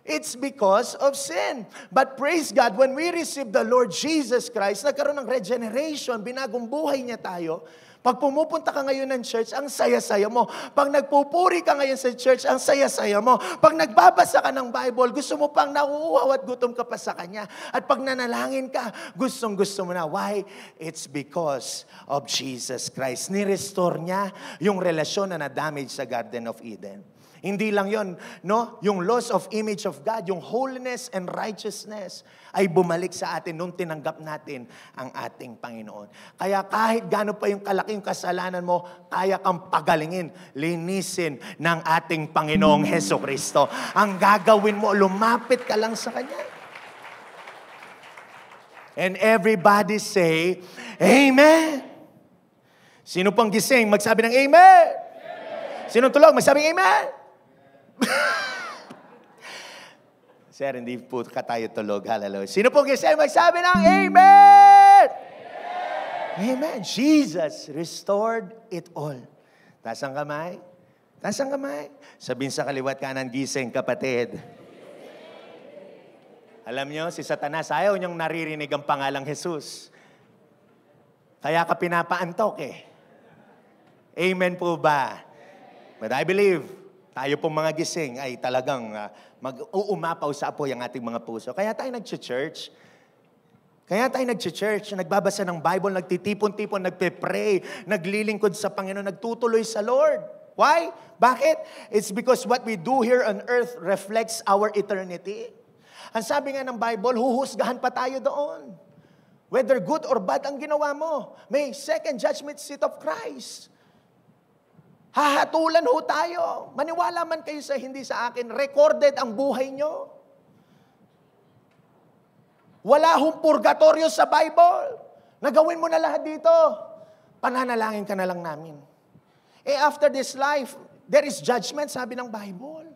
It's because of sin. But praise God, when we receive the Lord Jesus Christ, nagkaroon ng regeneration, binagong buhay niya tayo. Pag pumupunta ka ngayon ng church, ang saya-saya mo. Pag nagpupuri ka ngayon sa church, ang saya-saya mo. Pag nagbabasa ka ng Bible, gusto mo pang nauuhaw at gutom ka pa sa Kanya. At pag nanalangin ka, gustong-gusto mo na. Why? It's because of Jesus Christ. Ni-restore niya yung relasyon na na-damage sa Garden of Eden. Hindi lang yon, no? Yung loss of image of God, yung holiness and righteousness ay bumalik sa atin nung tinanggap natin ang ating Panginoon. Kaya kahit gaano pa yung kalaking kasalanan mo, kaya kang pagalingin, linisin ng ating Panginoong Hesukristo. Ang gagawin mo, lumapit ka lang sa Kanya. And everybody say, Amen! Sino pang gising, magsabi ng Amen! Sino tulog, magsabi ng Amen! Sir, hindi po ka tayo tulog. Hallelujah. Sino po gising magsabi ng Amen? Amen. Jesus restored it all. Taas ang kamay. Taas ang kamay. Sabihin sa kaliwat kanan, gising kapatid. Alam nyo, si Satanas, ayaw niyang naririnig ang pangalang Jesus. Kaya ka pinapaantok eh. Amen po ba? But I believe, tayo pong mga gising ay talagang mag-uumapaw sa apoy ang ating mga puso. Kaya tayo nag-church. Kaya tayo nag-church, nagbabasa ng Bible, nagtitipon-tipon, nagpe-pray, naglilingkod sa Panginoon, nagtutuloy sa Lord. Why? Bakit? It's because what we do here on earth reflects our eternity. Ang sabi nga ng Bible, huhusgahan pa tayo doon. Whether good or bad ang ginawa mo, may second judgment seat of Christ. Hahatulan ho tayo. Maniwala man kayo sa hindi sa akin, recorded ang buhay nyo. Wala hong purgatorio sa Bible. Nagawin mo na lahat dito. Pananalangin ka na lang namin. After this life, there is judgment, sabi ng Bible.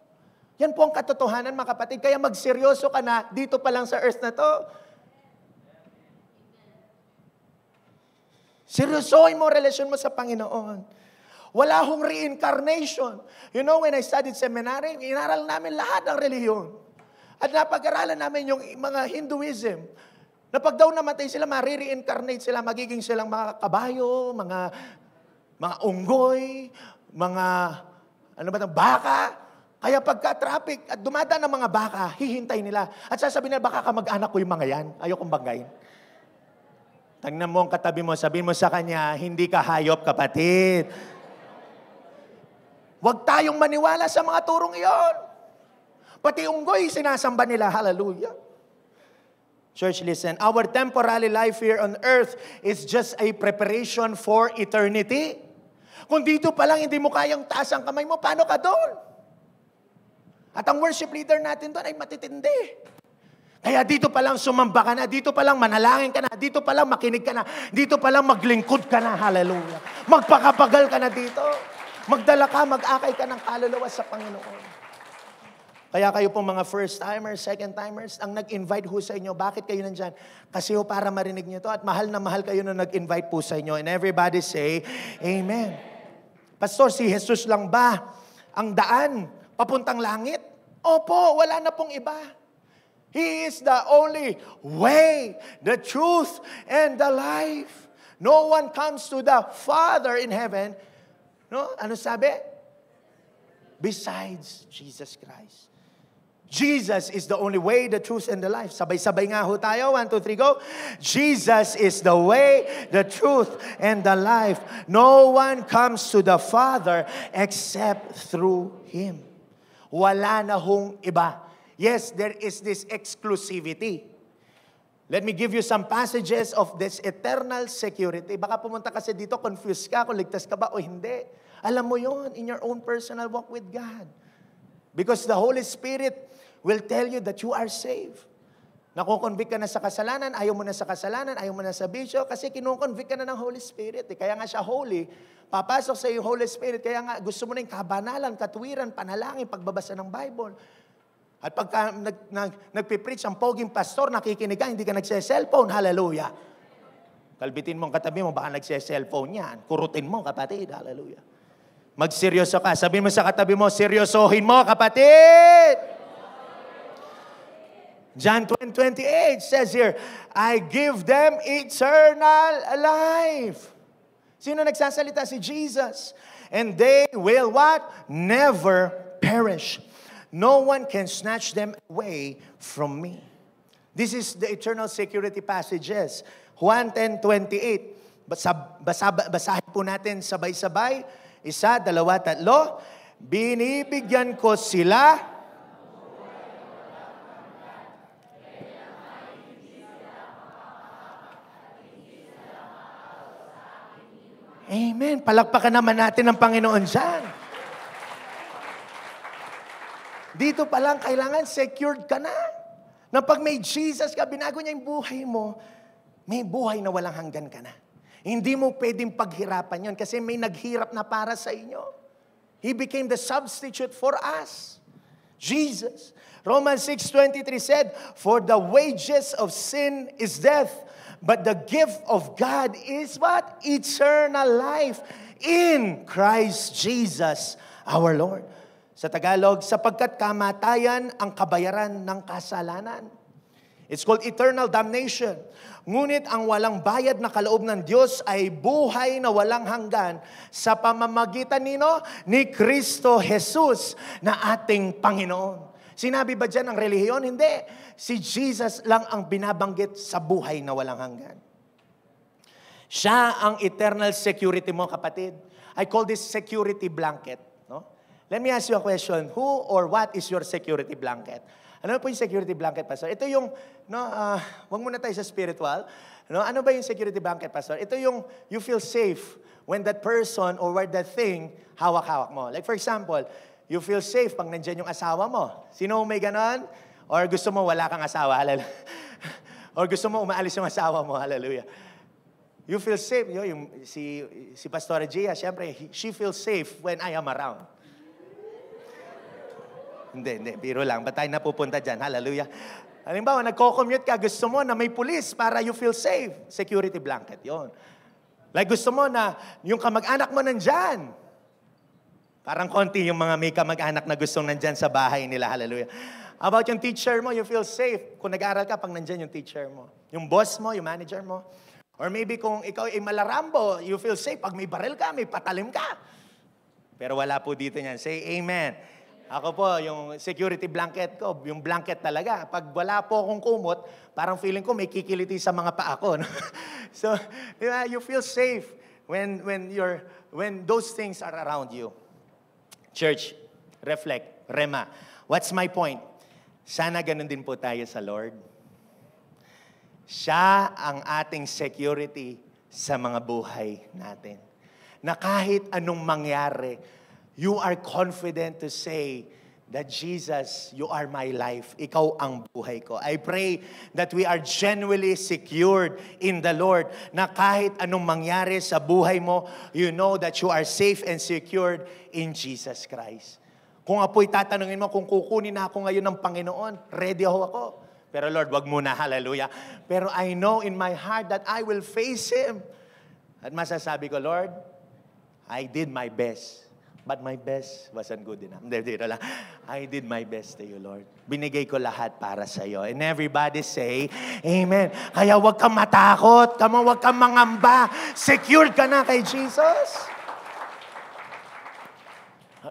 Yan po ang katotohanan, mga kapatid. Kaya magseryoso ka na dito pa lang sa earth na to. Seryosohin mo ang relasyon mo sa Panginoon. Wala hong reincarnation. You know, when I studied seminary, inaral namin lahat ng relihiyon. At napag-aralan namin yung mga Hinduism. Na pag daw namatay sila, ma-reincarnate sila, magiging silang mga kabayo, mga unggoy, mga baka. Kaya pagka-traffic at dumadaan ng mga baka, hihintay nila. At sasabihin nila, baka kamag-anak ko yung mga yan. Ayokong banggain. Tingnan mo ang katabi mo, sabihin mo sa kanya, hindi ka hayop, kapatid. Huwag tayong maniwala sa mga turong iyon. Pati unggoy, sinasamba nila. Hallelujah. Church, listen. Our temporary life here on earth is just a preparation for eternity. Kung dito pa lang hindi mo kayang taas ang kamay mo, paano ka doon? At ang worship leader natin doon ay matitindi. Kaya dito pa lang sumamba ka na, dito pa lang manalangin ka na, dito pa lang makinig ka na, dito pa lang maglingkod ka na. Hallelujah. Magpakapagal ka na dito. Magdala ka, mag-akay ka ng kaluluwa sa Panginoon. Kaya kayo pong mga first-timers, second-timers, ang nag-invite ho sa inyo, bakit kayo nandyan? Kasi ho para marinig nyo to at mahal na mahal kayo na nag-invite po sa inyo. And everybody say, Amen. Pastor, si Jesus lang ba ang daan papuntang langit? Opo, wala na pong iba. He is the only way, the truth, and the life. No one comes to the Father in heaven. No? Ano sabi? Besides Jesus Christ. Jesus is the only way, the truth, and the life. Sabay-sabay nga ho tayo. 1, 2, 3, go. Jesus is the way, the truth, and the life. No one comes to the Father except through Him. Wala na hong iba. Yes, there is this exclusivity. Let me give you some passages of this eternal security. Baka pumunta kasi dito, confused ka kung ligtas ka ba o hindi. Alam mo yon in your own personal walk with God. Because the Holy Spirit will tell you that you are saved. Nakukonvict ka na sa kasalanan, ayaw mo na sa kasalanan, ayaw mo na sa bisyo, kasi kinukonvict ka na ng Holy Spirit. Kaya nga siya holy, papasok sa yung Holy Spirit, kaya nga gusto mo na yung kabanalan, katwiran, panalangin, pagbabasa ng Bible. At pagka nagpipreach ang poging pastor, nakikinig ka, hindi ka nagse-cellphone, hallelujah. Kalbitin mo ang katabi mo, baka nagse-cellphone yan. Kurutin mo, kapatid, hallelujah. Magseryoso ka, sabihin mo sa katabi mo, seryosohin mo, kapatid! John 20:28 says here, I give them eternal life. Sino nagsasalita? Si Jesus. And they will what? Never perish. No one can snatch them away from me. This is the eternal security passages. Juan 10:28. Basahin po natin sabay-sabay. 1, 2, 3. Binibigyan ko sila. Amen. Palakpakan naman natin ang Panginoon dyan. Dito pa lang, kailangan secured ka na. Na pag may Jesus ka, binago niya yung buhay mo, may buhay na walang hanggan ka na. Hindi mo pwedeng paghirapan yon kasi may naghirap na para sa inyo. He became the substitute for us. Jesus. Romans 6:23 said, for the wages of sin is death, but the gift of God is what? Eternal life in Christ Jesus our Lord. Sa Tagalog, sapagkat kamatayan ang kabayaran ng kasalanan. It's called eternal damnation. Ngunit ang walang bayad na kaloob ng Diyos ay buhay na walang hanggan sa pamamagitan ni Kristo Jesus na ating Panginoon. Sinabi ba dyan ang relihiyon? Hindi. Si Jesus lang ang binabanggit sa buhay na walang hanggan. Siya ang eternal security mo, kapatid. I call this security blanket. No? Let me ask you a question. Who or what is your security blanket? Ano po yung security blanket, Pastor? Ito yung, wag muna tayo sa spiritual. Ano ba yung security blanket, Pastor? Ito yung you feel safe when that person or where that thing hawak-hawak mo. Like for example, you feel safe pag nandyan yung asawa mo. Sino may ganon? Or gusto mo wala kang asawa? Hallelujah. Or gusto mo umaalis yung asawa mo? Hallelujah. You feel safe. Si Pastora Gia, syempre, she feels safe when I am around. Hindi, biro lang. Ba't tayo napupunta dyan? Hallelujah. Halimbawa, nagko-commute ka, gusto mo na may pulis para you feel safe. Security blanket, yon. Like gusto mo na yung kamag-anak mo nandyan. Parang konti yung mga may kamag-anak na gustong nandyan sa bahay nila. Hallelujah. How about yung teacher mo? You feel safe kung nag-aaral ka pag nandyan yung teacher mo. Yung boss mo, yung manager mo. Or maybe kung ikaw ay malarambo, you feel safe pag may baril ka, may patalim ka. Pero wala po dito niyan. Say amen. Ako po, yung security blanket ko, yung blanket talaga. Pag wala po akong kumot, parang feeling ko may kikiliti sa mga paa ko. No? So, you feel safe when those things are around you. Church, reflect, rema. What's my point? Sana ganun din po tayo sa Lord. Siya ang ating security sa mga buhay natin. Na kahit anong mangyari, you are confident to say that Jesus, you are my life. Ikaw ang buhay ko. I pray that we are genuinely secured in the Lord. Na kahit anong mangyari sa buhay mo, you know that you are safe and secured in Jesus Christ. Kung apo'y tatanungin mo, kung kukunin na ako ngayon ng Panginoon, ready ako. Pero Lord, wag muna, hallelujah. Pero I know in my heart that I will face Him. At masasabi ko, Lord, I did my best. But my best wasn't good enough. Dito lang. I did my best to you, Lord. Binigay ko lahat para sa iyo. And everybody say, Amen. Kaya wag kang matakot. Wag kang mangamba. Secured ka na kay Jesus.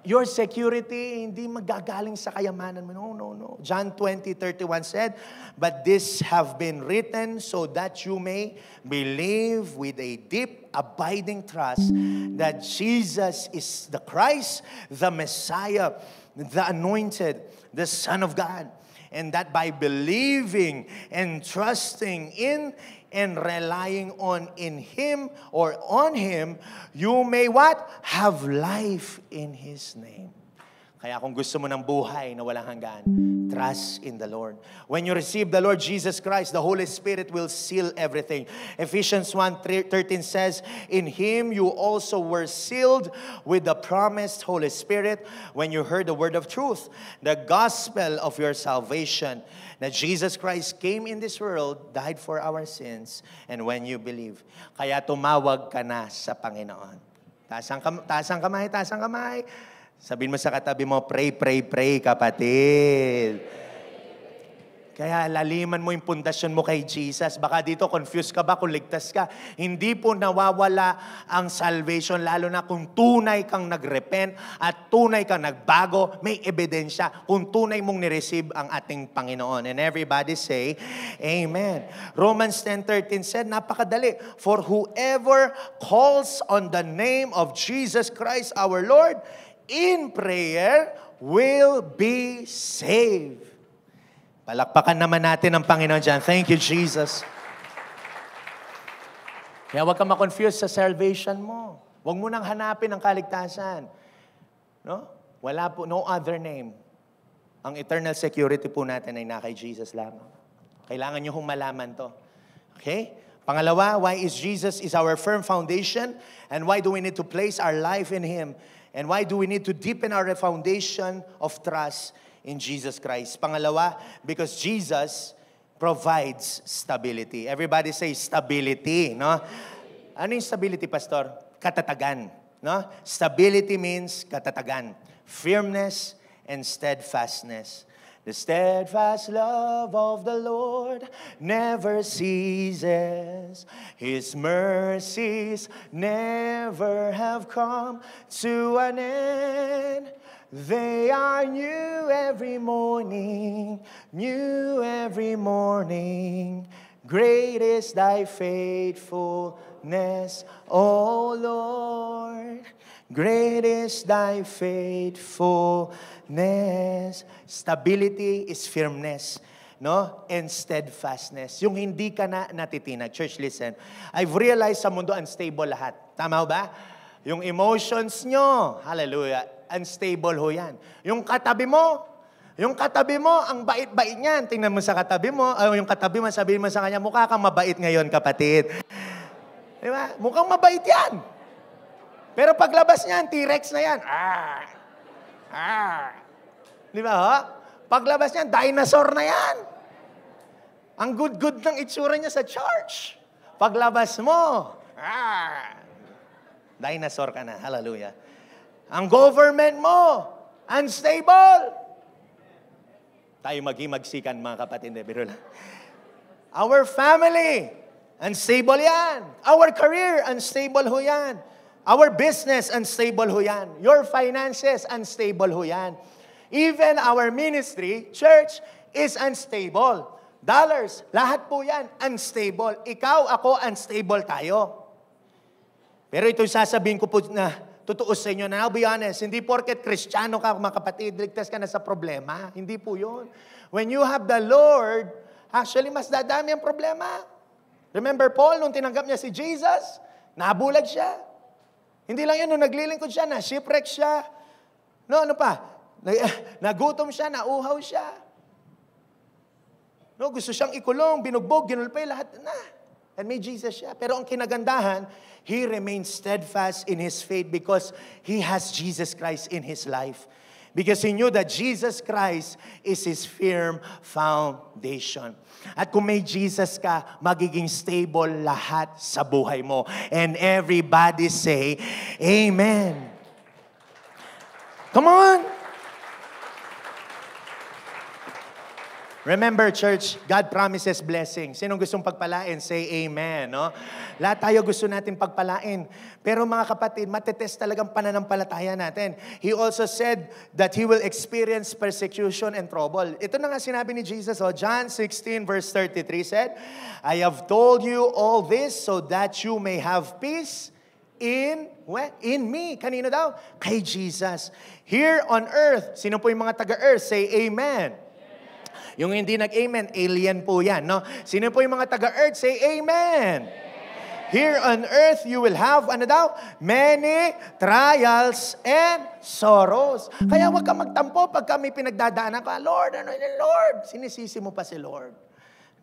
Your security, hindi magagaling sa kayamanan mo. No. John 20:31 said, but this have been written so that you may believe with a deep, abiding trust that Jesus is the Christ, the Messiah, the Anointed, the Son of God. And that by believing and trusting in and relying on Him, you may what? Have life in His name. Kaya kung gusto mo ng buhay na walang hanggan, trust in the Lord. When you receive the Lord Jesus Christ, the Holy Spirit will seal everything. Ephesians 1:13 says, in Him you also were sealed with the promised Holy Spirit when you heard the word of truth, the gospel of your salvation, that Jesus Christ came in this world, died for our sins, and when you believe. Kaya tumawag ka na sa Panginoon. Taas ang kamay. Sabihin mo sa katabi mo, pray, pray, pray, kapatid. Kaya laliman mo yung pundasyon mo kay Jesus. Baka dito confused ka ba kung ligtas ka. Hindi po nawawala ang salvation, lalo na kung tunay kang nagrepent at tunay kang nagbago, may ebidensya kung tunay mong nireceive ang ating Panginoon. And everybody say, Amen. Romans 10:13 said, napakadali. For whoever calls on the name of Jesus Christ our Lord, in prayer will be saved. Palakpakan naman natin ang Panginoon dyan. Thank you, Jesus. Kaya huwag kang ma-confuse sa salvation mo. Huwag mo nang hanapin ang kaligtasan. No? Wala po, no other name. Ang eternal security po natin ay na kay Jesus lamang. Kailangan nyo hong malaman to. Okay? Pangalawa, why is Jesus is our firm foundation? And why do we need to place our life in Him? And why do we need to deepen our foundation of trust in Jesus Christ? Pangalawa, because Jesus provides stability. Everybody say stability, no? Ano yung stability, Pastor? Katatagan, no? Stability means katatagan, firmness and steadfastness. The steadfast love of the Lord never ceases. His mercies never have come to an end. They are new every morning, new every morning. Great is thy faithfulness, O Lord. Great is thy faithfulness. Stability is firmness, no? And steadfastness. Yung hindi ka na natitinag. Church, listen. I've realized sa mundo unstable lahat. Tama ba? Yung emotions nyo, hallelujah, unstable ho yan. Yung katabi mo, ang bait-bait niyan. Tingnan mo sa katabi mo, yung katabi mo, sabihin mo sa kanya, mukha kang mabait ngayon, kapatid. Di ba? Mukhang mabait yan. Pero paglabas niyan, T-Rex na yan. Di ba, ho? Paglabas niyan, dinosaur na yan. Ang good-good ng itsura niya sa church. Paglabas mo, dinosaur ka na. Hallelujah. Ang government mo, unstable. Tayo magsikan, mga kapatid. Biro lang. Our family, unstable yan. Our career, unstable ho yan. Our business, unstable ho yan. Your finances, unstable ho yan. Even our ministry, church, is unstable. Dollars, lahat po yan, unstable. Ikaw, ako, unstable tayo. Pero ito sasabihin ko po na totoo sa inyo, na I'll be honest, hindi porket Kristiyano ka, mga kapatid, ligtas ka na sa problema. Hindi po yun. When you have the Lord, actually, mas dadami ang problema. Remember Paul, nung tinanggap niya si Jesus, nabulag siya. Hindi lang yun, nung naglilingkod siya, na-shipwreck siya. No, ano pa? Nagutom siya, nauhaw siya. No, gusto siyang ikulong, binugbog, ginulpay, lahat na. And may Jesus siya. Pero ang kinagandahan, he remains steadfast in his faith because he has Jesus Christ in his life. Because he knew that Jesus Christ is his firm foundation. At kung may Jesus ka, magiging stable lahat sa buhay mo. And everybody say, Amen. Come on. Remember, church, God promises blessing. Sinong gustong pagpalain? Say amen, no? Lahat tayo gusto natin pagpalain. Pero mga kapatid, matetest talagang pananampalataya natin. He also said that he will experience persecution and trouble. Ito na nga sinabi ni Jesus, John 16 verse 33 said, I have told you all this so that you may have peace in me. Kanino daw? Kay Jesus. Here on earth, sino po yung mga taga-earth? Say amen. Yung hindi nag-amen, alien po yan, no? Sino po yung mga taga-earth? Say amen. Here on earth, you will have, ano daw? Many trials and sorrows. Kaya huwag ka magtampo pag kami pinagdadaanan ka, Lord, ano yun, Lord? Sinisisi mo pa si Lord.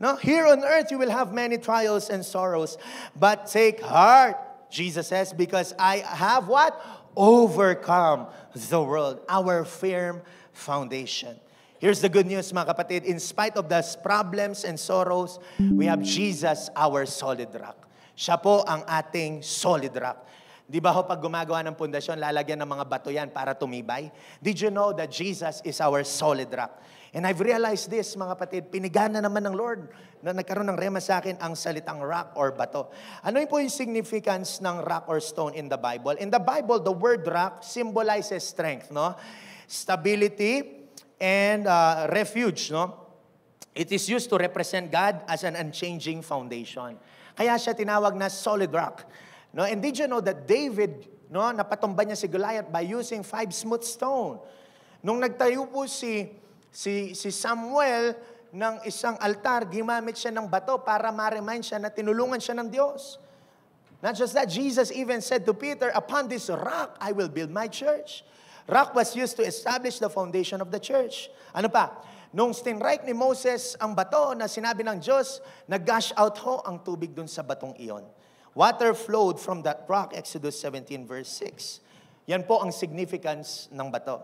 No? Here on earth, you will have many trials and sorrows. But take heart, Jesus says, because I have what? Overcome the world. Our firm foundation. Here's the good news, mga kapatid. In spite of the problems and sorrows, we have Jesus, our solid rock. Siya po ang ating solid rock. Di ba ho, pag gumagawa ng pundasyon, lalagyan ng mga bato yan para tumibay? Did you know that Jesus is our solid rock? And I've realized this, mga kapatid, pinigana naman ng Lord na nagkaroon ng rema sa akin ang salitang rock or bato. Ano po yung significance ng rock or stone in the Bible? In the Bible, the word rock symbolizes strength, no? Stability and refuge, no? It is used to represent God as an unchanging foundation. Kaya siya tinawag na solid rock. No? And did you know that David, no, napatumba niya si Goliath by using 5 smooth stone? Nung nagtayo po si Samuel ng isang altar, gumamit siya ng bato para ma-remind siya na tinulungan siya ng Diyos. Not just that, Jesus even said to Peter, upon this rock, I will build my church. Rock was used to establish the foundation of the church. Ano pa? Nung stinrike ni Moses ang bato na sinabi ng Diyos, nag-gush out ho ang tubig dun sa batong iyon. Water flowed from that rock, Exodus 17 verse 6. Yan po ang significance ng bato.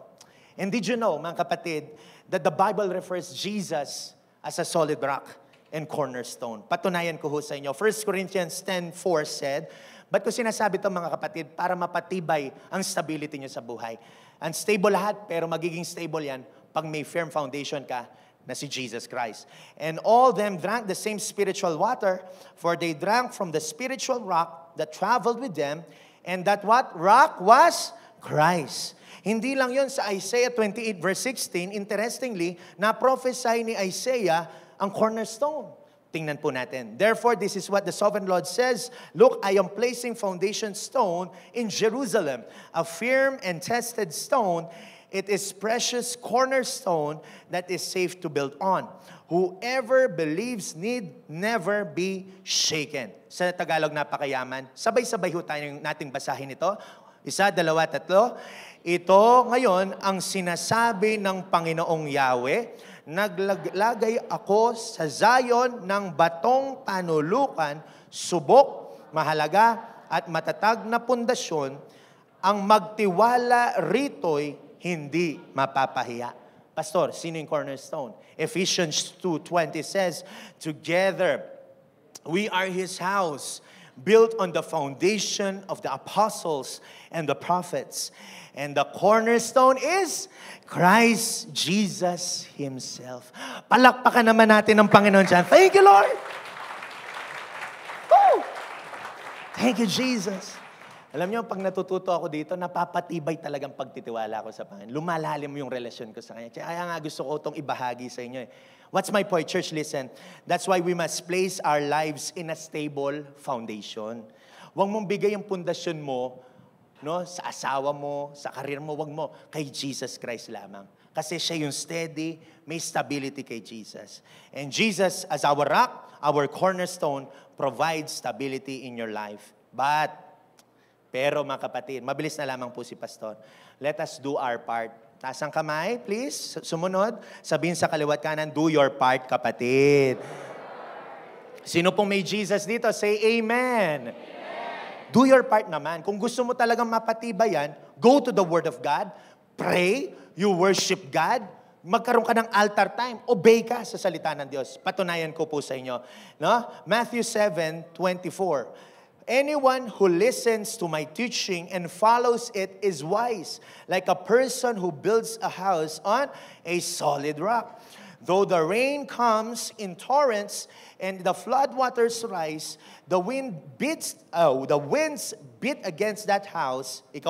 And did you know, mga kapatid, that the Bible refers Jesus as a solid rock and cornerstone? Patunayan ko ho sa inyo. 1 Corinthians 10:4 said, ba't ko sinasabi ito, mga kapatid? Para mapatibay ang stability niyo sa buhay. Unstable lahat, pero magiging stable yan pag may firm foundation ka na si Jesus Christ. And all them drank the same spiritual water, for they drank from the spiritual rock that traveled with them, and that what? Rock was Christ. Hindi lang yon sa Isaiah 28 verse 16, interestingly, na-prophesy ni Isaiah ang cornerstone. Tingnan po natin. Therefore, this is what the sovereign Lord says, look, I am placing foundation stone in Jerusalem, a firm and tested stone. It is precious cornerstone that is safe to build on. Whoever believes need never be shaken. Sa Tagalog, napakayaman. Sabay-sabay ho tayo nating basahin ito. 1, 2, 3. Ito ngayon ang sinasabi ng Panginoong Yahweh, naglagay ako sa Zion ng batong panulukan, subok, mahalaga at matatag na pundasyon, ang magtiwala rito'y hindi mapapahiya. Pastor, sino yung cornerstone? Ephesians 2:20 says, together we are His house, built on the foundation of the apostles and the prophets. And the cornerstone is Christ Jesus Himself. Palakpakan naman natin ang Panginoon dyan. Thank you, Lord! Woo! Thank you, Jesus. Alam niyo, pag natututo ako dito, napapatibay talagang pagtitiwala ko sa Panginoon. Lumalalim yung relasyon ko sa Kanya. Kaya nga gusto ko itong ibahagi sa inyo. What's my point, church? Listen, that's why we must place our lives in a stable foundation. Huwag mong bigay yung pundasyon mo, no, sa asawa mo, sa karir mo, huwag mo, kay Jesus Christ lamang. Kasi siya yung steady, may stability kay Jesus. And Jesus, as our rock, our cornerstone, provides stability in your life. Pero mga kapatid, mabilis na lamang po si Pastor. Let us do our part. Taas ang kamay, please. Sumunod. Sabihin sa kaliwat kanan, do your part, kapatid. Sino pong may Jesus dito? Say amen. Do your part naman. Kung gusto mo talagang mapatibay yan, go to the Word of God, pray, you worship God, magkaroon ka ng altar time, obey ka sa salita ng Diyos. Patunayan ko po sa inyo. No? Matthew 7:24. Anyone who listens to my teaching and follows it is wise, like a person who builds a house on a solid rock. Though the rain comes in torrents and the floodwaters rise, the winds beat against that house, it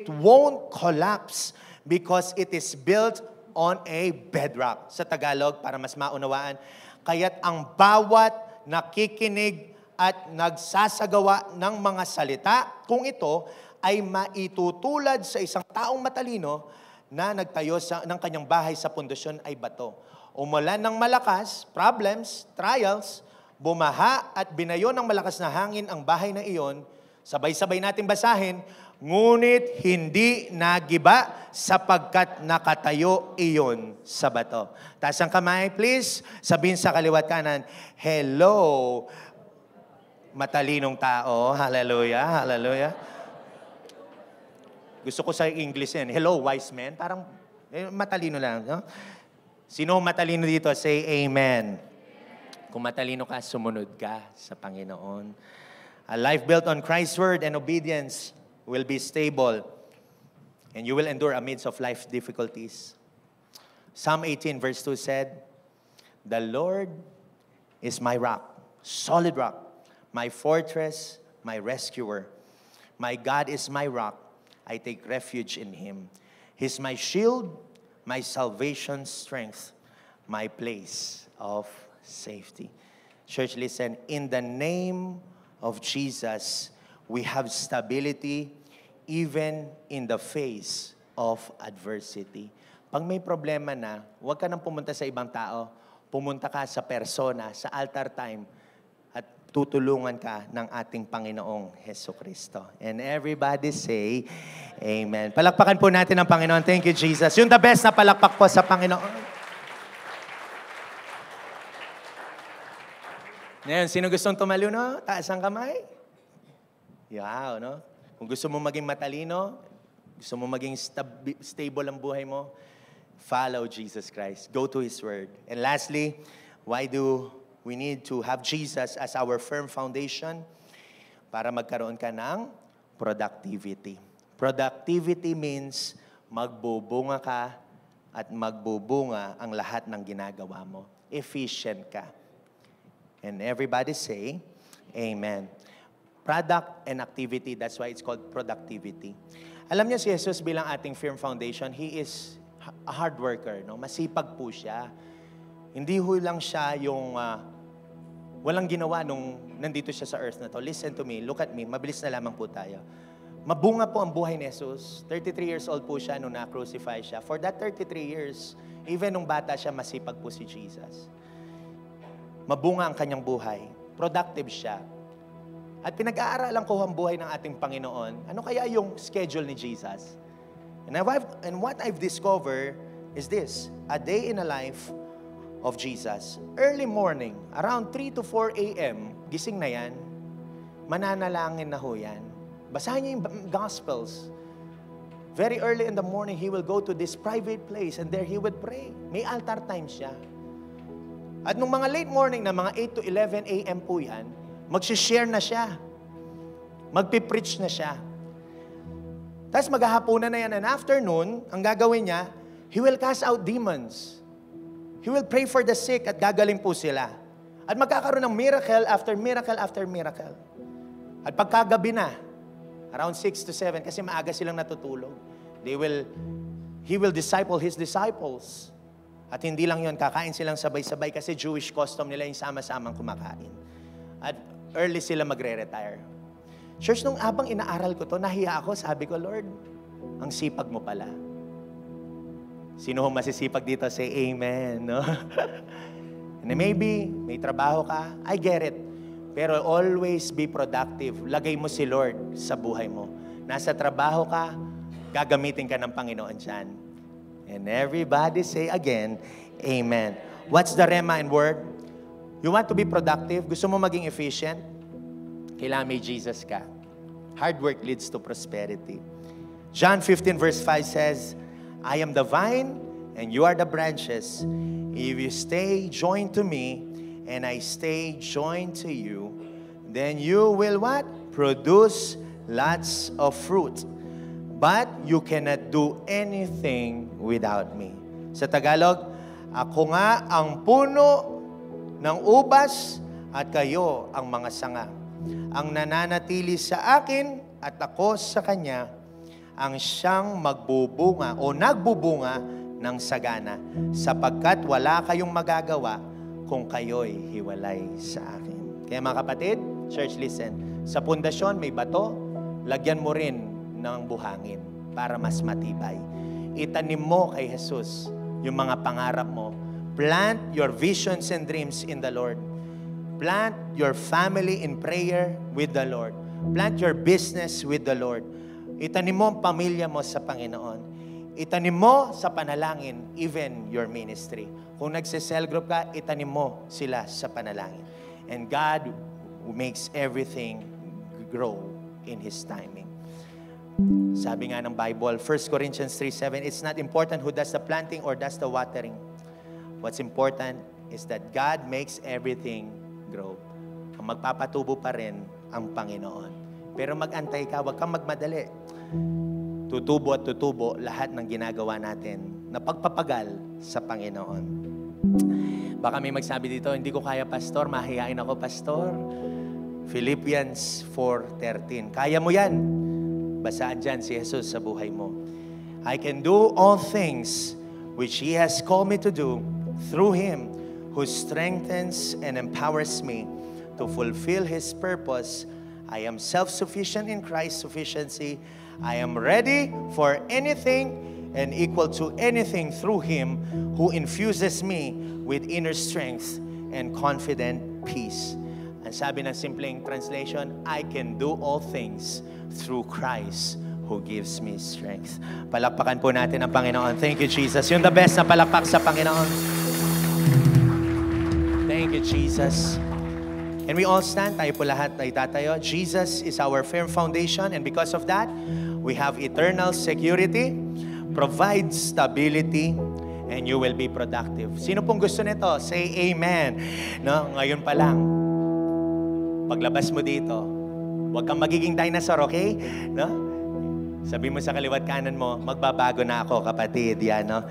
won't collapse because it is built on a bedrock. Sa Tagalog, para mas maunawaan, kaya't ang bawat nakikinig at nagsasagawa ng mga salita, kung ito ay maitutulad sa isang taong matalino na nagtayo ng kanyang bahay sa pundasyon ay bato. Umulan ng malakas, problems, trials, bumaha at binayo ng malakas na hangin ang bahay na iyon. Sabay-sabay natin basahin, ngunit hindi nagiba sapagkat nakatayo iyon sa bato. Taas ang kamay, please. Sabihin sa kaliwat kanan, hello, matalinong tao. Hallelujah, hallelujah. Gusto ko sa English yan. Hello, wise men. Parang matalino lang. No? Sino matalino dito? Say amen. Kung matalino ka, sumunod ka sa Panginoon. A life built on Christ's word and obedience will be stable, and you will endure amidst of life's difficulties. Psalm 18 verse 2 said, "The Lord is my rock, solid rock, my fortress, my rescuer. My God is my rock, I take refuge in Him. He's my shield, my salvation's strength, my place of safety." Church, listen, in the name of Jesus, we have stability even in the face of adversity. Pag may problema na, huwag ka nang pumunta sa ibang tao. Pumunta ka sa persona, sa altar time, at tutulungan ka ng ating Panginoong Hesukristo. And everybody say, Amen. Palakpakan po natin ang Panginoon. Thank you, Jesus. Yung the best na palakpak po sa Panginoon. Ngayon, sino gustong tumaluno? Taas ang kamay. Wow, no? Kung gusto mo maging matalino, gusto mo maging stable ang buhay mo, follow Jesus Christ. Go to His Word. And lastly, why do we need to have Jesus as our firm foundation? Para magkaroon ka ng productivity. Productivity means magbubunga ka at magbubunga ang lahat ng ginagawa mo. Efficient ka. And everybody say, Amen. Product and activity, that's why it's called productivity. Alam niyo si Jesus bilang ating firm foundation, He is a hard worker. No? Masipag po siya. Hindi ho lang siya yung walang ginawa nung nandito siya sa earth na to. Listen to me, look at me, mabilis na lamang po tayo. Mabunga po ang buhay ni Jesus. 33 years old po siya nung na-crucify siya. For that 33 years, even nung bata siya, masipag po si Jesus. Mabunga ang kanyang buhay. Productive siya. At pinag-aaralan ko ang buhay ng ating Panginoon. Ano kaya yung schedule ni Jesus? And what I've discovered is this. A day in a life of Jesus. Early morning, around 3 to 4 a.m., gising na yan, mananalangin na ho yan. Basahin niyo yung Gospels. Very early in the morning, He will go to this private place and there He would pray. May altar time siya. At nung mga late morning na mga 8 to 11 a.m. po yan, mag-share na siya. Magpipreach na siya. Tapos maghahapunan na yan. And afternoon, ang gagawin niya, He will cast out demons. He will pray for the sick at gagaling po sila. At magkakaroon ng miracle after miracle after miracle. At pagkagabi na, around 6 to 7, kasi maaga silang natutulog, He will disciple His disciples. At hindi lang yun, kakain silang sabay-sabay kasi Jewish custom nila yung sama-samang kumakain. At early sila magre-retire. Church, nung abang inaaral ko to, nahiya ako, sabi ko, Lord, ang sipag mo pala. Sino ho masisipag dito? Say amen. No? And maybe, may trabaho ka, I get it. Pero always be productive. Lagay mo si Lord sa buhay mo. Nasa trabaho ka, gagamitin ka ng Panginoon dyan. And everybody say again, Amen. What's the rema and word? You want to be productive? Gusto mo maging efficient? Kailangan may Jesus ka. Hard work leads to prosperity. John 15 verse 5 says, I am the vine and you are the branches. If you stay joined to me and I stay joined to you, then you will what? Produce lots of fruit. But you cannot do anything without me. Sa Tagalog, ako nga ang puno ng ubas at kayo ang mga sanga. Ang nananatili sa akin at ako sa kanya, ang siyang magbubunga o nagbubunga ng sagana, sapagkat wala kayong magagawa kung kayo'y hiwalay sa akin. Kaya mga kapatid, church, listen. Sa pundasyon may bato, lagyan mo rin ng buhangin para mas matibay. Itanim mo kay Jesus yung mga pangarap mo. Plant your visions and dreams in the Lord. Plant your family in prayer with the Lord. Plant your business with the Lord. Itanim mo ang pamilya mo sa Panginoon. Itanim mo sa panalangin, even your ministry. Kung nagse-cell group ka, itanim mo sila sa panalangin. And God makes everything grow in His timing. Sabi nga ng Bible, 1 Corinthians 3:7, it's not important who does the planting or does the watering. What's important is that God makes everything grow. Ang magpapatubo pa rin ang Panginoon. Pero mag-antay ka, huwag kang magmadali. Tutubo at tutubo lahat ng ginagawa natin na pagpapagal sa Panginoon. Baka may magsabi dito, hindi ko kaya, pastor, mahihain ako, pastor. Philippians 4:13. Kaya mo yan. Basaan dyan si Jesus sa buhay mo. I can do all things which He has called me to do through Him who strengthens and empowers me to fulfill His purpose. I am self-sufficient in Christ's sufficiency. I am ready for anything and equal to anything through Him who infuses me with inner strength and confident peace. Ang sabi ng simpleng translation, I can do all things through Christ who gives me strength. Palakpakan po natin ang Panginoon. Thank you, Jesus. Yung the best na palakpak sa Panginoon. Thank you, Jesus. And we all stand, tayo po lahat ay tatayo. Jesus is our firm foundation, and because of that, we have eternal security, provide stability, and you will be productive. Sino pong gusto nito? Say amen. No? Ngayon pa lang, paglabas mo dito, huwag kang magiging dinosaur, okay? No? Sabi mo sa kaliwat kanan mo, magbabago na ako, kapatid. Yan, no?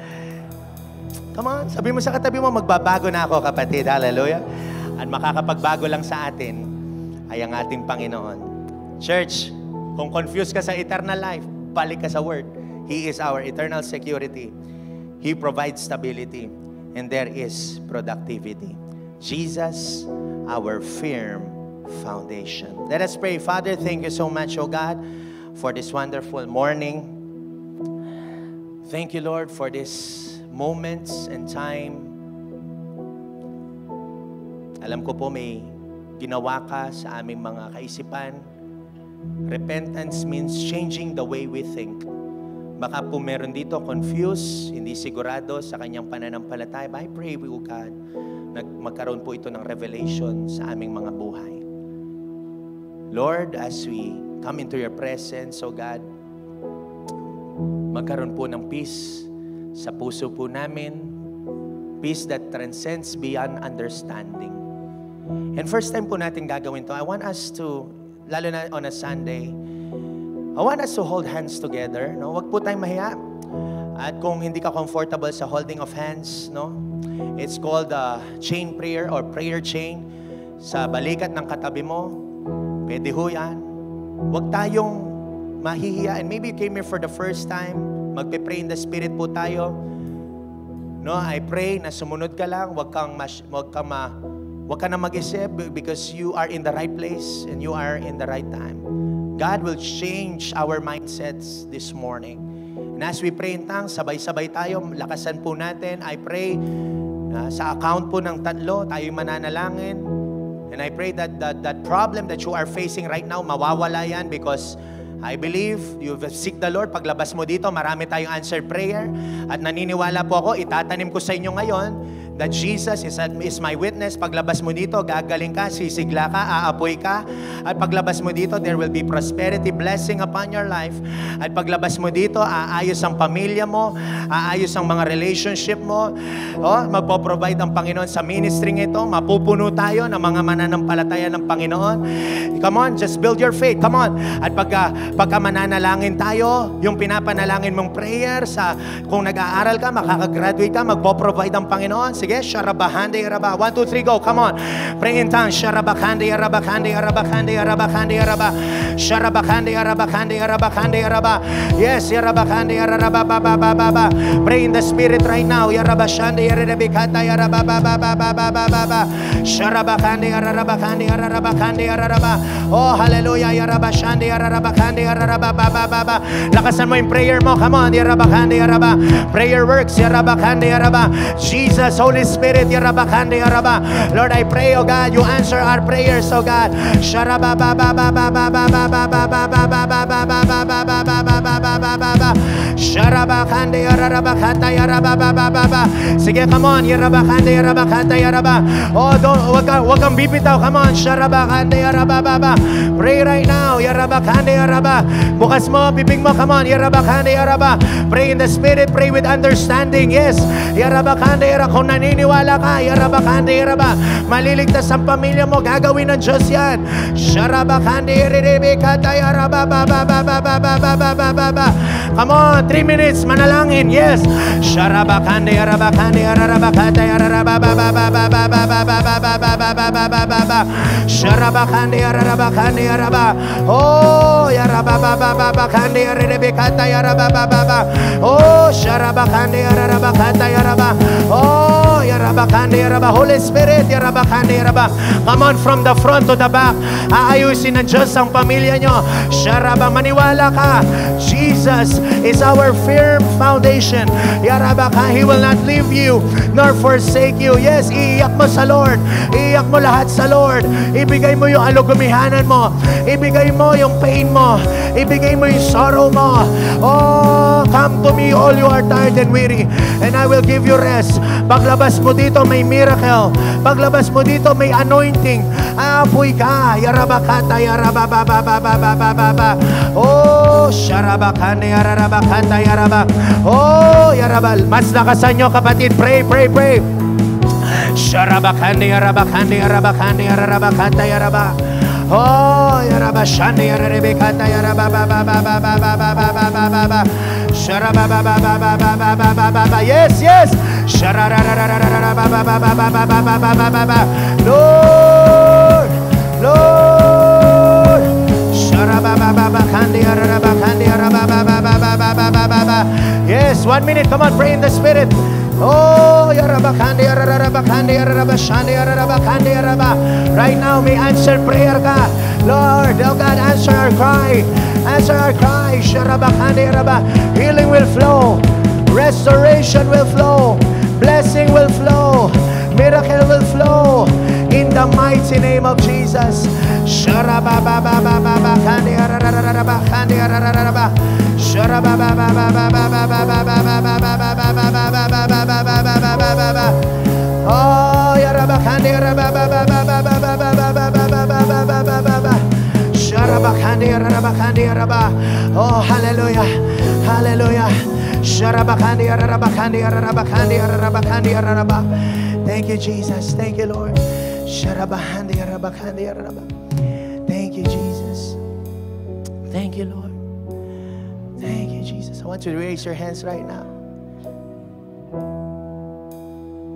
Come on, sabi mo sa katabi mo, magbabago na ako, kapatid. Hallelujah. At makakapagbago lang sa atin ay ang ating Panginoon. Church, kung confused ka sa eternal life, balik ka sa Word. He is our eternal security. He provides stability. And there is productivity. Jesus, our firm foundation. Let us pray. Father, thank you so much, O God, for this wonderful morning. Thank you, Lord, for this moments and time. Alam ko po may ginawa ka sa aming mga kaisipan. Repentance means changing the way we think. Baka po meron dito confused, hindi sigurado sa kanyang pananampalataya. I pray, O God, magkaroon po ito ng revelation sa aming mga buhay. Lord, as we come into your presence, O God, magkaroon po ng peace sa puso po namin, peace that transcends beyond understanding. And first time po natin gagawin to, I want us to, lalo na on a Sunday, I want us to hold hands together. No? Huwag po tayong mahiya. At kung hindi ka comfortable sa holding of hands, no? It's called chain prayer or prayer chain. Sa balikat ng katabi mo, pwede ho yan. Huwag tayong mahihiya. And maybe you came here for the first time, magpe-pray in the Spirit po tayo. No, I pray na sumunod ka lang, huwag ka na mag-isip because you are in the right place and you are in the right time. God will change our mindsets this morning. And as we pray in tongues, sabay-sabay tayo, lakasan po natin. I pray sa account po ng 3, tayo mananalangin. And I pray that that problem that you are facing right now, mawawala yan because I believe you seek the Lord. Paglabas mo dito, marami tayong answered prayer. At naniniwala po ako, itatanim ko sa inyo ngayon that Jesus is my witness. Paglabas mo dito, gagaling ka, sisigla ka, aapoy ka. At paglabas mo dito, there will be prosperity, blessing upon your life. At paglabas mo dito, aayos ang pamilya mo, aayos ang mga relationship mo. Magpo-provide ang Panginoon sa ministry ito. Mapupuno tayo ng mga mananampalataya ng Panginoon. Come on, just build your faith. Come on. At pagka mananalangin tayo, yung pinapanalangin mong prayer, kung nag-aaral ka, makakagraduate ka, magpo-provide ang Panginoon. Sige, sharabahande yaraba. 1, 2, 3, go. Come on. Pray in tongues. Sharabakande yarabakande yarabakande yarabakandi, yarabakandi, yaraba. Sharabakandi, yarabakandi, yarabakandi, yaraba. Yes, yarabakandi, yarabababababa. Pray in the Spirit right now. Yarabashandi, yarabikata, yarababababababa. Sharabakandi, yarabakandi, yarabakandi, yaraba. Oh, hallelujah. Yarabashandi, yarabakandi, yarabababababa. Lakasan mo yung prayer mo. Come on, yarabakandi, yaraba. Prayer works, yarabakandi, yaraba. Jesus, Holy Spirit, yarabakandi, yaraba. Lord, I pray, oh God, you answer our prayers, oh God. Sharabakandi, yarabakata, yarababababa. Sige, come on, yarabakandi, yarabakata, yaraba. Oh, wag kang bibitaw. Come on, sharabakandi, yarabababa. Pray right now, yarabakandi, yaraba. Bukas mo, bibig mo, come on, yarabakandi, yaraba. Pray in the Spirit, pray with understanding. Yes, yarabakandi, yaraba. Kung naniniwala ka, yarabakandi, yaraba. Maliligtas ang pamilya mo, gagawin ng Diyos yan. Sharabakandi, yarabikata, yarababababababababababa. Come on, 3 minutes, manalangin. Yes, sharabakandi, yarabakandi, yarabakata, yarababababababababababababababa. Sharabakandi, yarabakandi, yaraba. Oh, yarabababababakandi, yarabikata, yarababababa. Oh, sharabakandi, yarabakata, yaraba. Oh, yarabakandi, yaraba. Holy Spirit, yarabakandi, yaraba. Come on, from the front to the back. Aayusin ng Diyos ang pamilya nyo. Sharaba, maniwala ka. Jesus is our firm foundation. Yarabaka, He will not leave you nor forsake you. Yes, iiyak mo sa Lord. Iiyak mo lahat sa Lord. Ibigay mo yung alugumihanan mo. Ibigay mo yung pain mo. Ibigay mo yung sorrow mo. Oh, come to me all you are tired and weary, and I will give you rest. Paglabas mo dito may miracle. Paglabas mo dito may anointing. Apoy ka. Yarabakata, yarabababababababa. Oh, sharabakane, yarabakata, yaraba. Oh, yarabal. Mas lakasan nyo, kapatid. Pray, pray, pray. Sharabakane, yarabakane, yarabakane, yarabakata, yaraba. Oh, yarabashane, yarabekata, yarababababababababababa. Sharababababababababababa. Yes, yes. Sharararararararabababababababababa. Lord, Lord. Sharababababakandi, yarabakandi, yarababababababababa. Yes, 1 minute. Come on, pray in the Spirit. Oh, yarabakandi, yarabakandi, yarabashandi, yarabakandi, yaraba. Right now, may answer prayer ka. Lord, oh God, answer our cry. Answer our cry. Sharabakandi, yaraba. Healing will flow. Restoration will flow. Blessing will flow. Miracle will flow. In the mighty name of Jesus. Sharababababababakandi, yarabakandi, yarababa. Oh, yarabakandi, sharabakandi, yarabakandi, yaraba. Oh, hallelujah, hallelujah. Sharabakandi, yarabakandi, yarabakandi, yarabakandi, yaraba. Thank you, Jesus. Thank you, Lord. Sharabakandi, yarabakandi, yaraba. Thank you, Jesus. Thank you, Lord. Thank you, Jesus. I want you to raise your hands right now.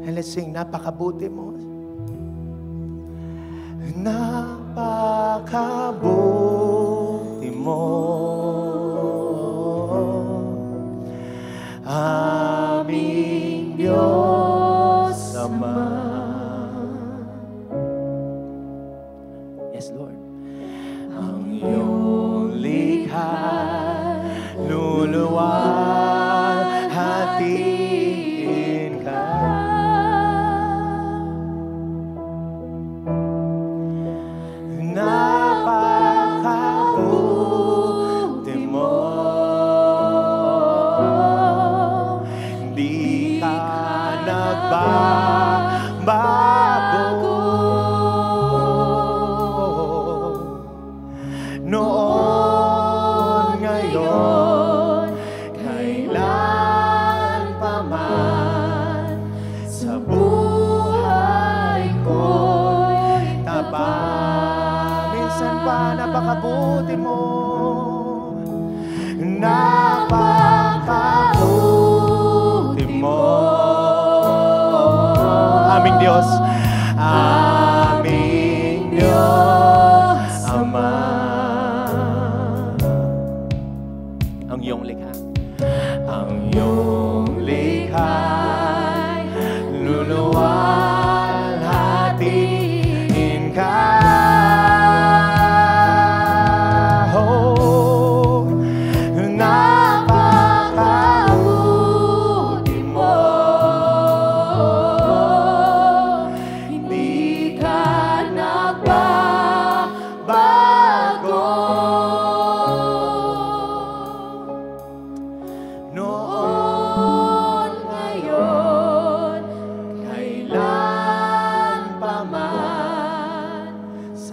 And let's sing, napakabuti mo. Napakabuti mo, aming Diyos Ama. Yes, Lord. Ang iyong likha luluwalhatiin ka. Napakabuti mo, di ka nagbabago. Noon, ngayon, kailan pa man, sa buhay ko'y tapat. Minsan pa napakabuti mo, napakabuti mo, aming Diyos, aming Diyos Ama.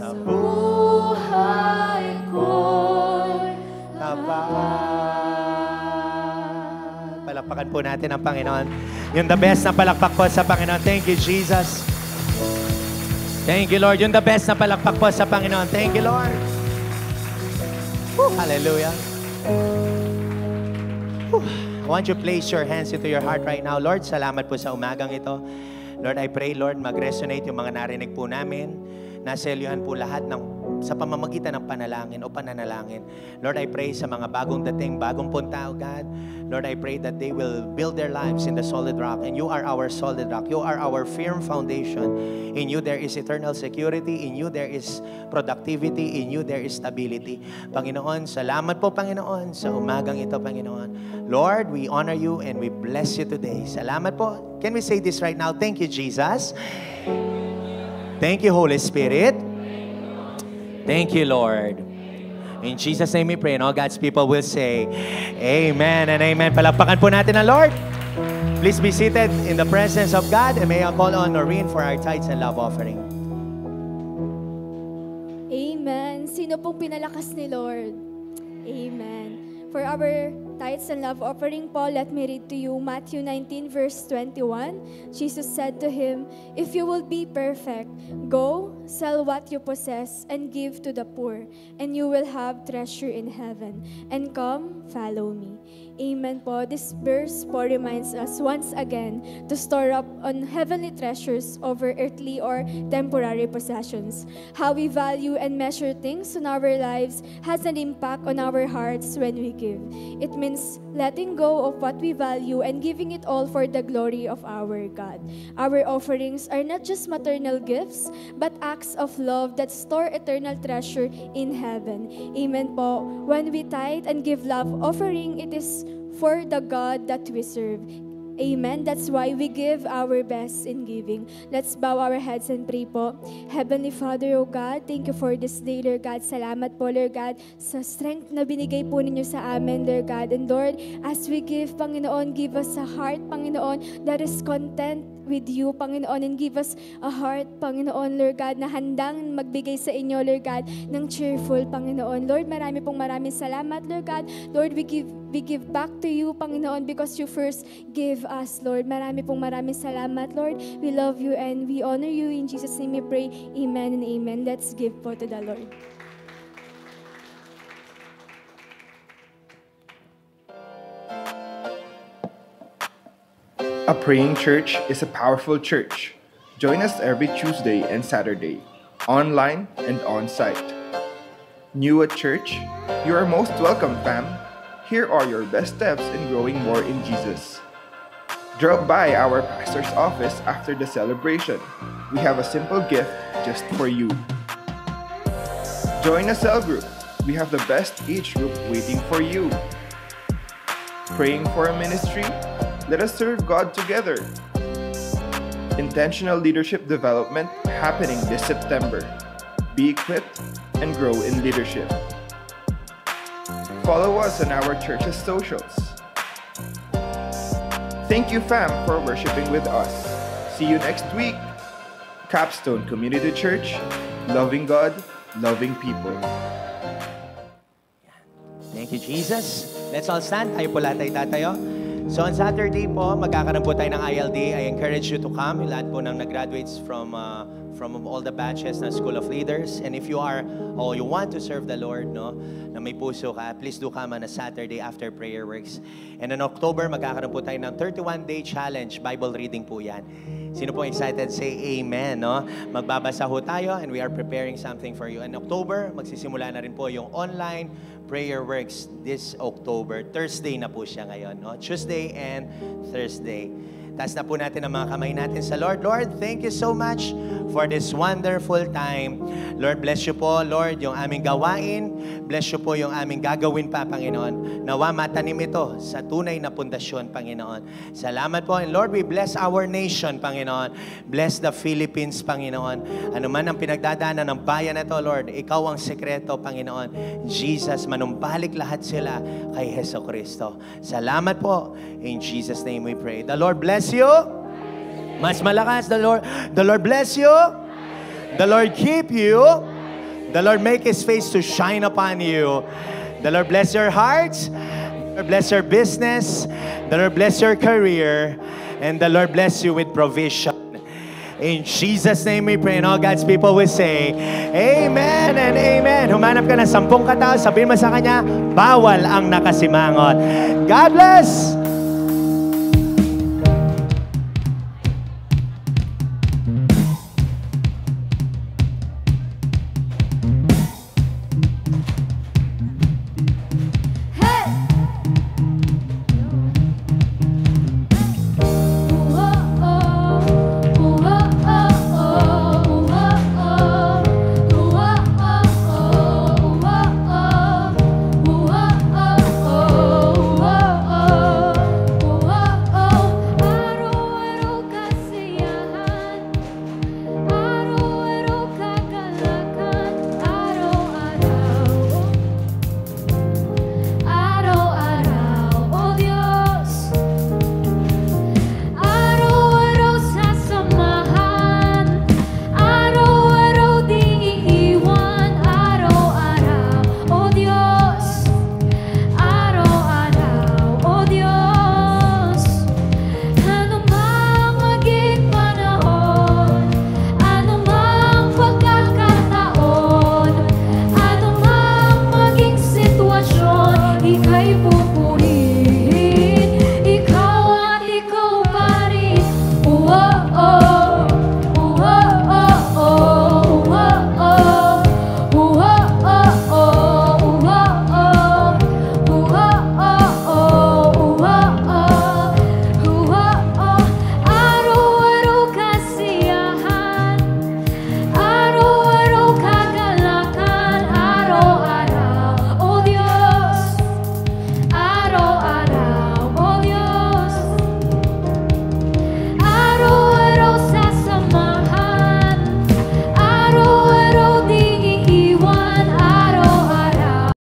sa buhay ko'y tapat. Palakpakan po natin ang Panginoon. Yung the best na palakpak po sa Panginoon. Thank you, Jesus. Thank you, Lord. Yung the best na palakpak po sa Panginoon. Thank you, Lord. Woo, hallelujah. Woo. I want you to place your hands into your heart right now. Lord, salamat po sa umagang ito. Lord, I pray, Lord, mag-resonate yung mga narinig po namin. Naselyuhan po lahat sa pamamagitan ng panalangin o pananalangin. Lord, I pray sa mga bagong dating, bagong punta, oh God. Lord, I pray that they will build their lives in the solid rock. And you are our solid rock. You are our firm foundation. In you there is eternal security. In you there is productivity. In you there is stability. Panginoon, salamat po, Panginoon, sa umagang ito, Panginoon. Lord, we honor you and we bless you today. Salamat po. Can we say this right now? Thank you, Jesus. Thank you, Holy Spirit. Thank you, Lord. In Jesus' name we pray, and all God's people will say, Amen and Amen. Palakpakan po natin ang Lord. Please be seated in the presence of God, and may I call on Noreen for our tithes and love offering. Amen. Sino pong pinalakas ni Lord? Amen. For our tithes and love offering po, let me read to you Matthew 19 verse 21. Jesus said to him, "If you will be perfect, go, sell what you possess and give to the poor, and you will have treasure in heaven. And come, follow me." Amen po. This verse po reminds us once again to store up on heavenly treasures over earthly or temporary possessions. How we value and measure things in our lives has an impact on our hearts when we give. It means letting go of what we value and giving it all for the glory of our God. Our offerings are not just material gifts, but acts of love that store eternal treasure in heaven. Amen po. When we tithe and give love offering, it is for the God that we serve. Amen. That's why we give our best in giving. Let's bow our heads and pray po. Heavenly Father, O God, thank you for this day, Lord God. Salamat po, Lord God, sa strength na binigay po ninyo sa amin, Lord God. And Lord, as we give, Panginoon, give us a heart, Panginoon, that is content with you, Panginoon, and give us a heart, Panginoon, Lord God, na handang magbigay sa inyo, Lord God, ng cheerful, Panginoon. Lord, maraming salamat, Lord God. Lord, we give back to you, Panginoon, because you first give us, Lord. Maraming salamat, Lord. We love you and we honor you. In Jesus' name we pray. Amen and amen. Let's give po to the Lord. A praying church is a powerful church. Join us every Tuesday and Saturday, online and on-site. New at church? You are most welcome, fam. Here are your best steps in growing more in Jesus. Drop by our pastor's office after the celebration. We have a simple gift just for you. Join a cell group. We have the best age group waiting for you. Praying for a ministry? Let us serve God together. Intentional leadership development happening this September. Be equipped and grow in leadership. Follow us on our church's socials. Thank you, fam, for worshiping with us. See you next week. Capstone Community Church, loving God, loving people. Thank you, Jesus. Let's all stand. Tayo po lahat ay tatayo. So on Saturday po, magkakaroon po tayo ng ILD. I encourage you to come. Lahat po ng nag-graduates from all the batches ng School of Leaders. And if you are, or you want to serve the Lord, no, na may puso ka, please do come on a Saturday after prayer works. And in October, magkakaroon po tayo ng 31-day challenge. Bible reading po yan. Sino po excited? Say amen, no? Magbabasa ho tayo and we are preparing something for you. In October, magsisimula na rin po yung online prayer works this October. Thursday na po siya ngayon, no? Tuesday and Thursday. Taas na po natin ang mga kamay natin sa Lord. Lord, thank you so much for this wonderful time. Lord, bless you po, Lord, yung aming gawain. Bless you po yung aming gagawin pa, Panginoon. Nawa matanim ito sa tunay na pundasyon, Panginoon. Salamat po. And Lord, we bless our nation, Panginoon. Bless the Philippines, Panginoon. Ano man ang pinagdadaanan ng bayan na ito, Lord, ikaw ang sekreto, Panginoon. Jesus, manumbalik lahat sila kay Heso Kristo. Salamat po. In Jesus' name we pray. The Lord bless you. Mas malakas, the Lord bless you. The Lord keep you. The Lord make His face to shine upon you. The Lord bless your hearts. The Lord bless your business. The Lord bless your career. And the Lord bless you with provision. In Jesus' name we pray, and all God's people will say, Amen and Amen. Humanap ka na 10 katao, sabihin mo sa kanya, bawal ang nakasimangot. God bless!